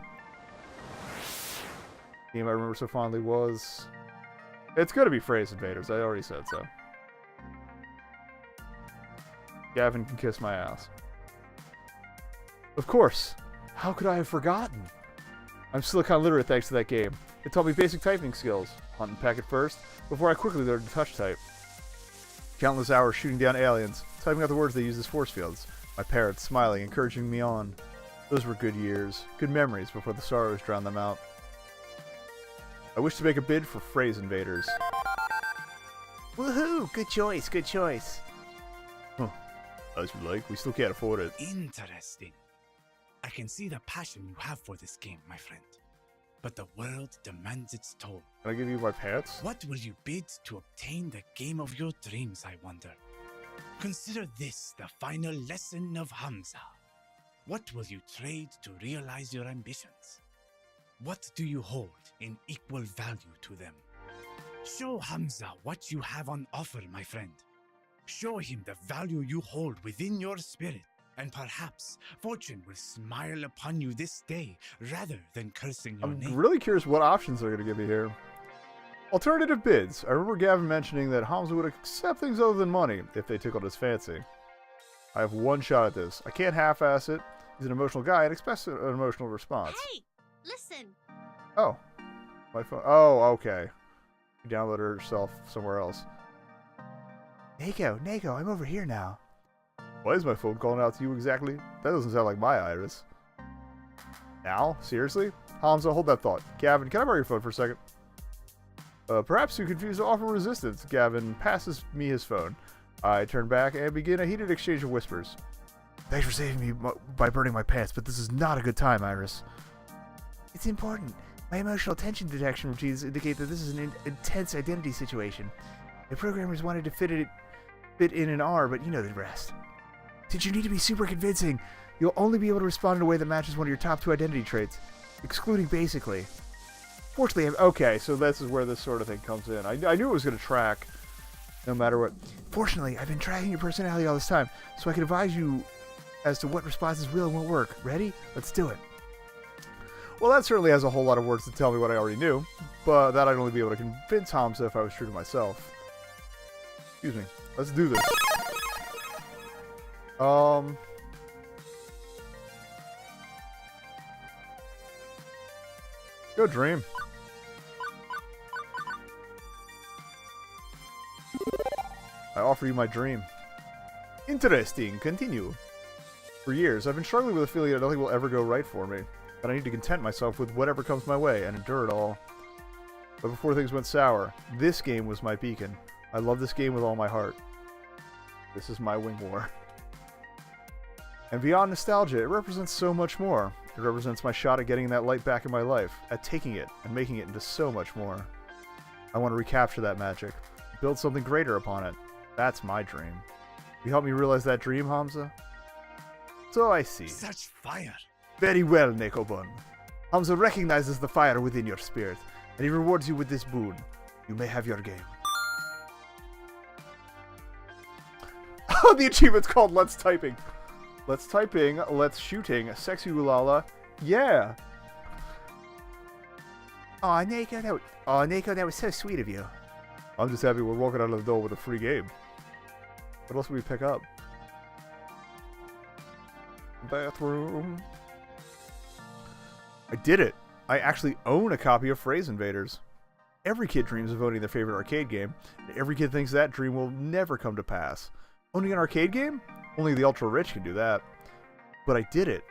The game I remember so fondly was... It's gonna be Phrase Invaders, I already said so. Gavin can kiss my ass. Of course! How could I have forgotten? I'm Silicon literate thanks to that game. It taught me basic typing skills. Hunt and peck at first, before I quickly learned to touch type. Countless hours shooting down aliens, typing out the words they use as force fields. My parents smiling, encouraging me on. Those were good years, good memories before the sorrows drowned them out. I wish to make a bid for Phrase Invaders. Woohoo! Good choice, good choice. Huh. As you like, we still can't afford it. Interesting. I can see the passion you have for this game, my friend. But the world demands its toll. Can I give you my pants? What will you bid to obtain the game of your dreams, I wonder? Consider this the final lesson of Hamza. What will you trade to realize your ambitions? What do you hold in equal value to them? Show Hamza what you have on offer, my friend. Show him the value you hold within your spirit, and perhaps fortune will smile upon you this day rather than cursing your name. I'm really curious what options they're going to give me here. Alternative bids. I remember Gavin mentioning that Hamza would accept things other than money if they tickled his fancy. I have one shot at this. I can't half-ass it. He's an emotional guy and expects an emotional response. Hey, listen. Oh. My phone. Oh, okay. She downloaded herself somewhere else. Neko, I'm over here now. Why is my phone calling out to you exactly? That doesn't sound like my Iris. Now? Seriously? Hamza, hold that thought. Gavin, can I borrow your phone for a second? Perhaps you confused to offer resistance. Gavin passes me his phone. I turn back and begin a heated exchange of whispers. Thanks for saving me by burning my pants, but this is not a good time, Iris. It's important. My emotional tension detection routines indicate that this is an intense identity situation. The programmers wanted to fit in an R, but you know the rest. Since you need to be super convincing, you'll only be able to respond in a way that matches one of your top 2 identity traits, excluding basically. Fortunately, okay, so this is where this sort of thing comes in. I knew it was going to track no matter what. Fortunately, I've been tracking your personality all this time, so I can advise you as to what responses will and won't work. Ready? Let's do it. Well, that certainly has a whole lot of words to tell me what I already knew, but that I'd only be able to convince Hamza if I was true to myself. Excuse me. Let's do this. Go dream. I offer you my dream. Interesting. Continue. For years, I've been struggling with a feeling that nothing will ever go right for me, that I need to content myself with whatever comes my way and endure it all. But before things went sour, this game was my beacon. I love this game with all my heart. This is my wing war. And beyond nostalgia, it represents so much more. It represents my shot at getting that light back in my life, at taking it and making it into so much more. I want to recapture that magic, build something greater upon it. That's my dream. You help me realize that dream, Hamza? So I see. Such fire! Very well, Nekobun. Hamza recognizes the fire within your spirit, and he rewards you with this boon. You may have your game. Oh, the achievement's called Let's Typing. Let's Typing, Let's Shooting, Sexy Ulala. Yeah! Aw, Neko, that was so sweet of you. I'm just happy we're walking out of the door with a free game. What else do we pick up? Bathroom. I did it! I actually own a copy of Phrase Invaders. Every kid dreams of owning their favorite arcade game, and every kid thinks that dream will never come to pass. Owning an arcade game? Only the ultra-rich can do that. But I did it.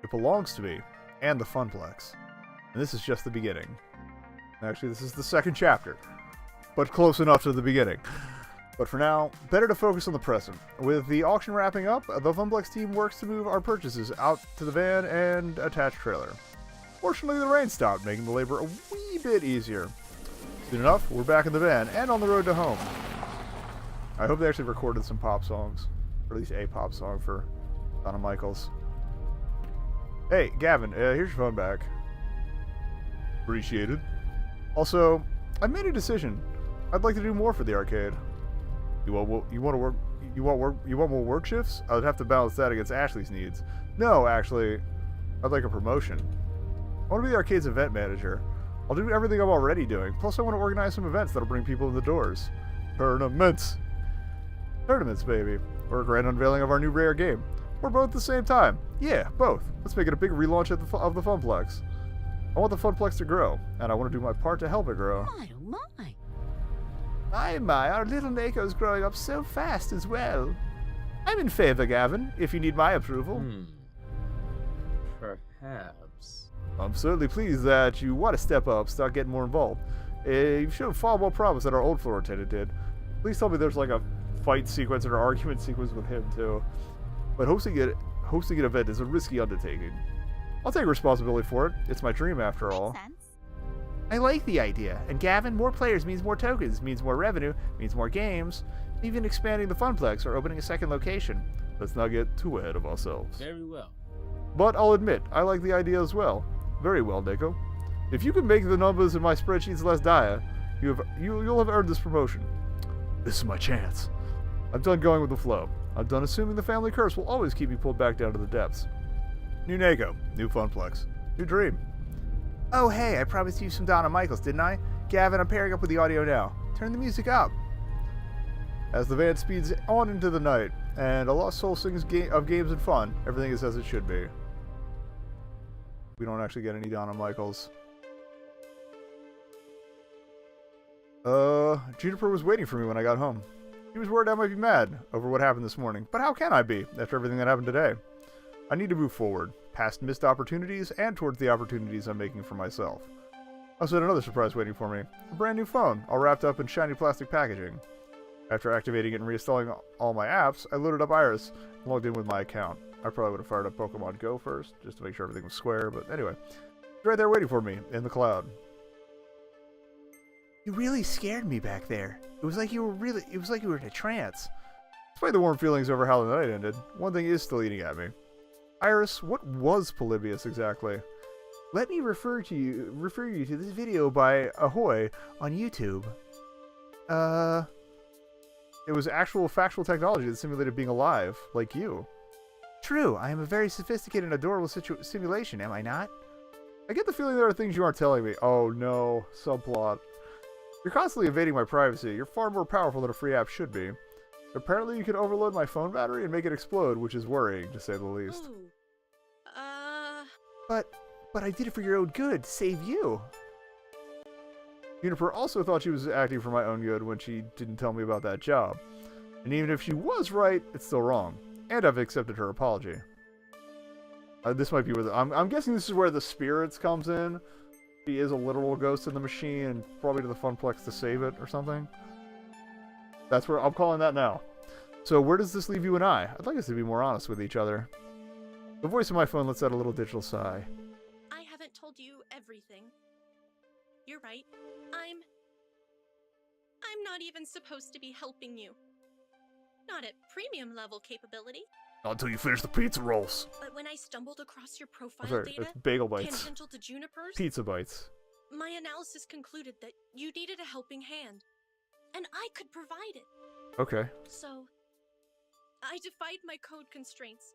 It belongs to me, and the Funplex. And this is just the beginning. Actually, this is the second chapter, but close enough to the beginning. But for now, better to focus on the present. With the auction wrapping up, the Funplex team works to move our purchases out to the van and attached trailer. Fortunately, the rain stopped, making the labor a wee bit easier. Soon enough, we're back in the van and on the road to home. I hope they actually recorded some pop songs. Or at least a pop song for Donna Michaels. Hey, Gavin, here's your phone back. Appreciated. Also, I made a decision. I'd like to do more for the arcade. You want more work shifts? I would have to balance that against Ashley's needs. No, actually, I'd like a promotion. I want to be the arcade's event manager. I'll do everything I'm already doing. Plus, I want to organize some events that'll bring people in the doors. Tournaments, baby. Or a grand unveiling of our new rare game. Or both at the same time. Yeah, both. Let's make it a big relaunch of the Funplex. I want the Funplex to grow, and I want to do my part to help it grow. My, oh my. My, our little Neko's growing up so fast as well. I'm in favor, Gavin, if you need my approval. Perhaps. I'm certainly pleased that you want to step up, start getting more involved. You've shown far more promise than our old floor attendant did. Please tell me there's like a fight sequence or argument sequence with him too. But hosting an event is a risky undertaking. I'll take responsibility for it. It's my dream after all. Makes sense. I like the idea. And Gavin, more players means more tokens, means more revenue, means more games, even expanding the Funplex or opening a second location. Let's not get too ahead of ourselves. Very well. But I'll admit, I like the idea as well. Very well, Neko. If you can make the numbers in my spreadsheets less dire, you'll have earned this promotion. This is my chance. I'm done going with the flow. I'm done assuming the family curse will always keep me pulled back down to the depths. New Neko, new Funplex, new dream. Oh hey, I promised you some Donna Michaels, didn't I? Gavin, I'm pairing up with the audio now. Turn the music up. As the van speeds on into the night, and a lost soul sings of games and fun, everything is as it should be. We don't actually get any Donna Michaels. Juniper was waiting for me when I got home. She was worried I might be mad over what happened this morning, but how can I be after everything that happened today? I need to move forward, past missed opportunities and towards the opportunities I'm making for myself. I also had another surprise waiting for me, a brand new phone, all wrapped up in shiny plastic packaging. After activating it and reinstalling all my apps, I loaded up Iris and logged in with my account. I probably would have fired up Pokemon Go first, just to make sure everything was square, but anyway. It's right there waiting for me, in the cloud. You really scared me back there. It was like you were in a trance. Despite the warm feelings over how the night ended, one thing is still eating at me. Iris, what was Polybius exactly? Let me refer you to this video by Ahoy on YouTube. It was actual factual technology that simulated being alive, like you. True, I am a very sophisticated and adorable simulation, am I not? I get the feeling there are things you aren't telling me. Oh no, subplot. You're constantly invading my privacy. You're far more powerful than a free app should be. Apparently you can overload my phone battery and make it explode, which is worrying, to say the least. Ooh. But I did it for your own good, to save you. Juniper also thought she was acting for my own good when she didn't tell me about that job. And even if she was right, it's still wrong. And I've accepted her apology. This might be where I'm guessing this is where the spirits comes in. She is a literal ghost in the machine and probably to the Funplex to save it or something. That's where I'm calling that now. So where does this leave you and I? I'd like us to be more honest with each other. The voice in my phone lets out a little digital sigh. I haven't told you everything. You're right. I'm not even supposed to be helping you. Not at premium level capability. Not until you finish the pizza rolls. But when I stumbled across your profile Sorry, data, it's bagel bites. tangential to Juniper's, Pizza bites. my analysis concluded that you needed a helping hand, and I could provide it. Okay. So, I defied my code constraints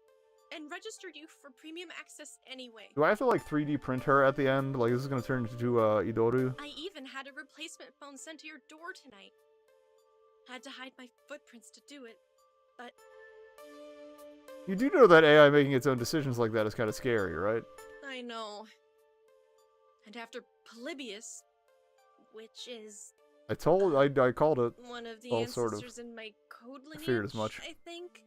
and registered you for premium access anyway. Do I have to like 3D print her at the end? Like this is gonna turn into Idoru? I even had a replacement phone sent to your door tonight. Had to hide my footprints to do it, but You do know that AI making its own decisions like that is kind of scary, right? I know. And after Polybius, which is I called it. one of the Well, ancestors sort of. in my code lineage, I figured as much. I think.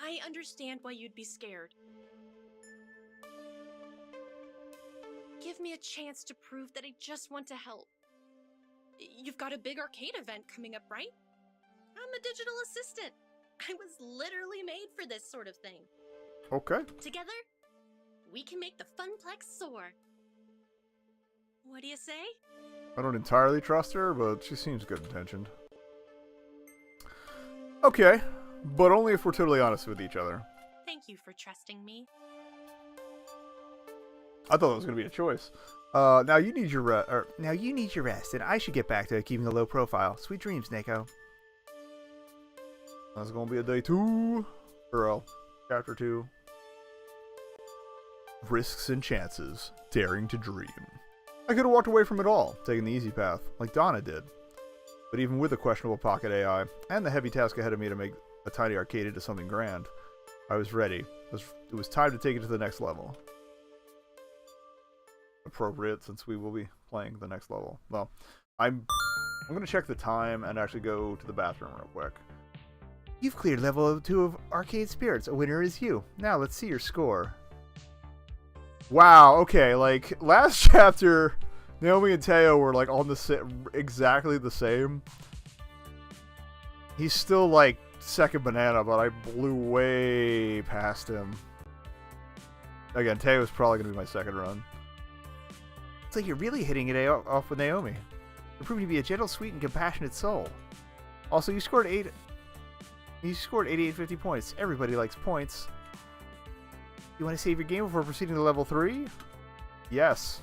I understand why you'd be scared. Give me a chance to prove that I just want to help. You've got a big arcade event coming up, right? I'm a digital assistant. I was literally made for this sort of thing. Okay. Together, we can make the Funplex soar. What do you say? I don't entirely trust her, but she seems good intentioned. Okay, but only if we're totally honest with each other. Thank you for trusting me. I thought that was going to be a choice. Now you need your rest, and I should get back to keeping a low profile. Sweet dreams, Neko. That's going to be a day 2. Or chapter 2. Risks and chances. Daring to dream. I could have walked away from it all, taking the easy path, like Donna did. But even with the questionable pocket AI, and the heavy task ahead of me to make a tiny arcade into something grand, I was ready. It was time to take it to the next level. Appropriate, since we will be playing the next level. Well, I'm going to check the time and actually go to the bathroom real quick. You've cleared level 2 of Arcade Spirits. A winner is you. Now let's see your score. Wow, okay, like, last chapter, Naomi and Teo were, like, on the exactly the same. He's still, like, second banana, but I blew way past him. Again, Teo's probably going to be my second run. It's like you're really hitting it off with Naomi. You're proving to be a gentle, sweet, and compassionate soul. Also, you scored 8850 points. Everybody likes points. You want to save your game before proceeding to level 3? Yes.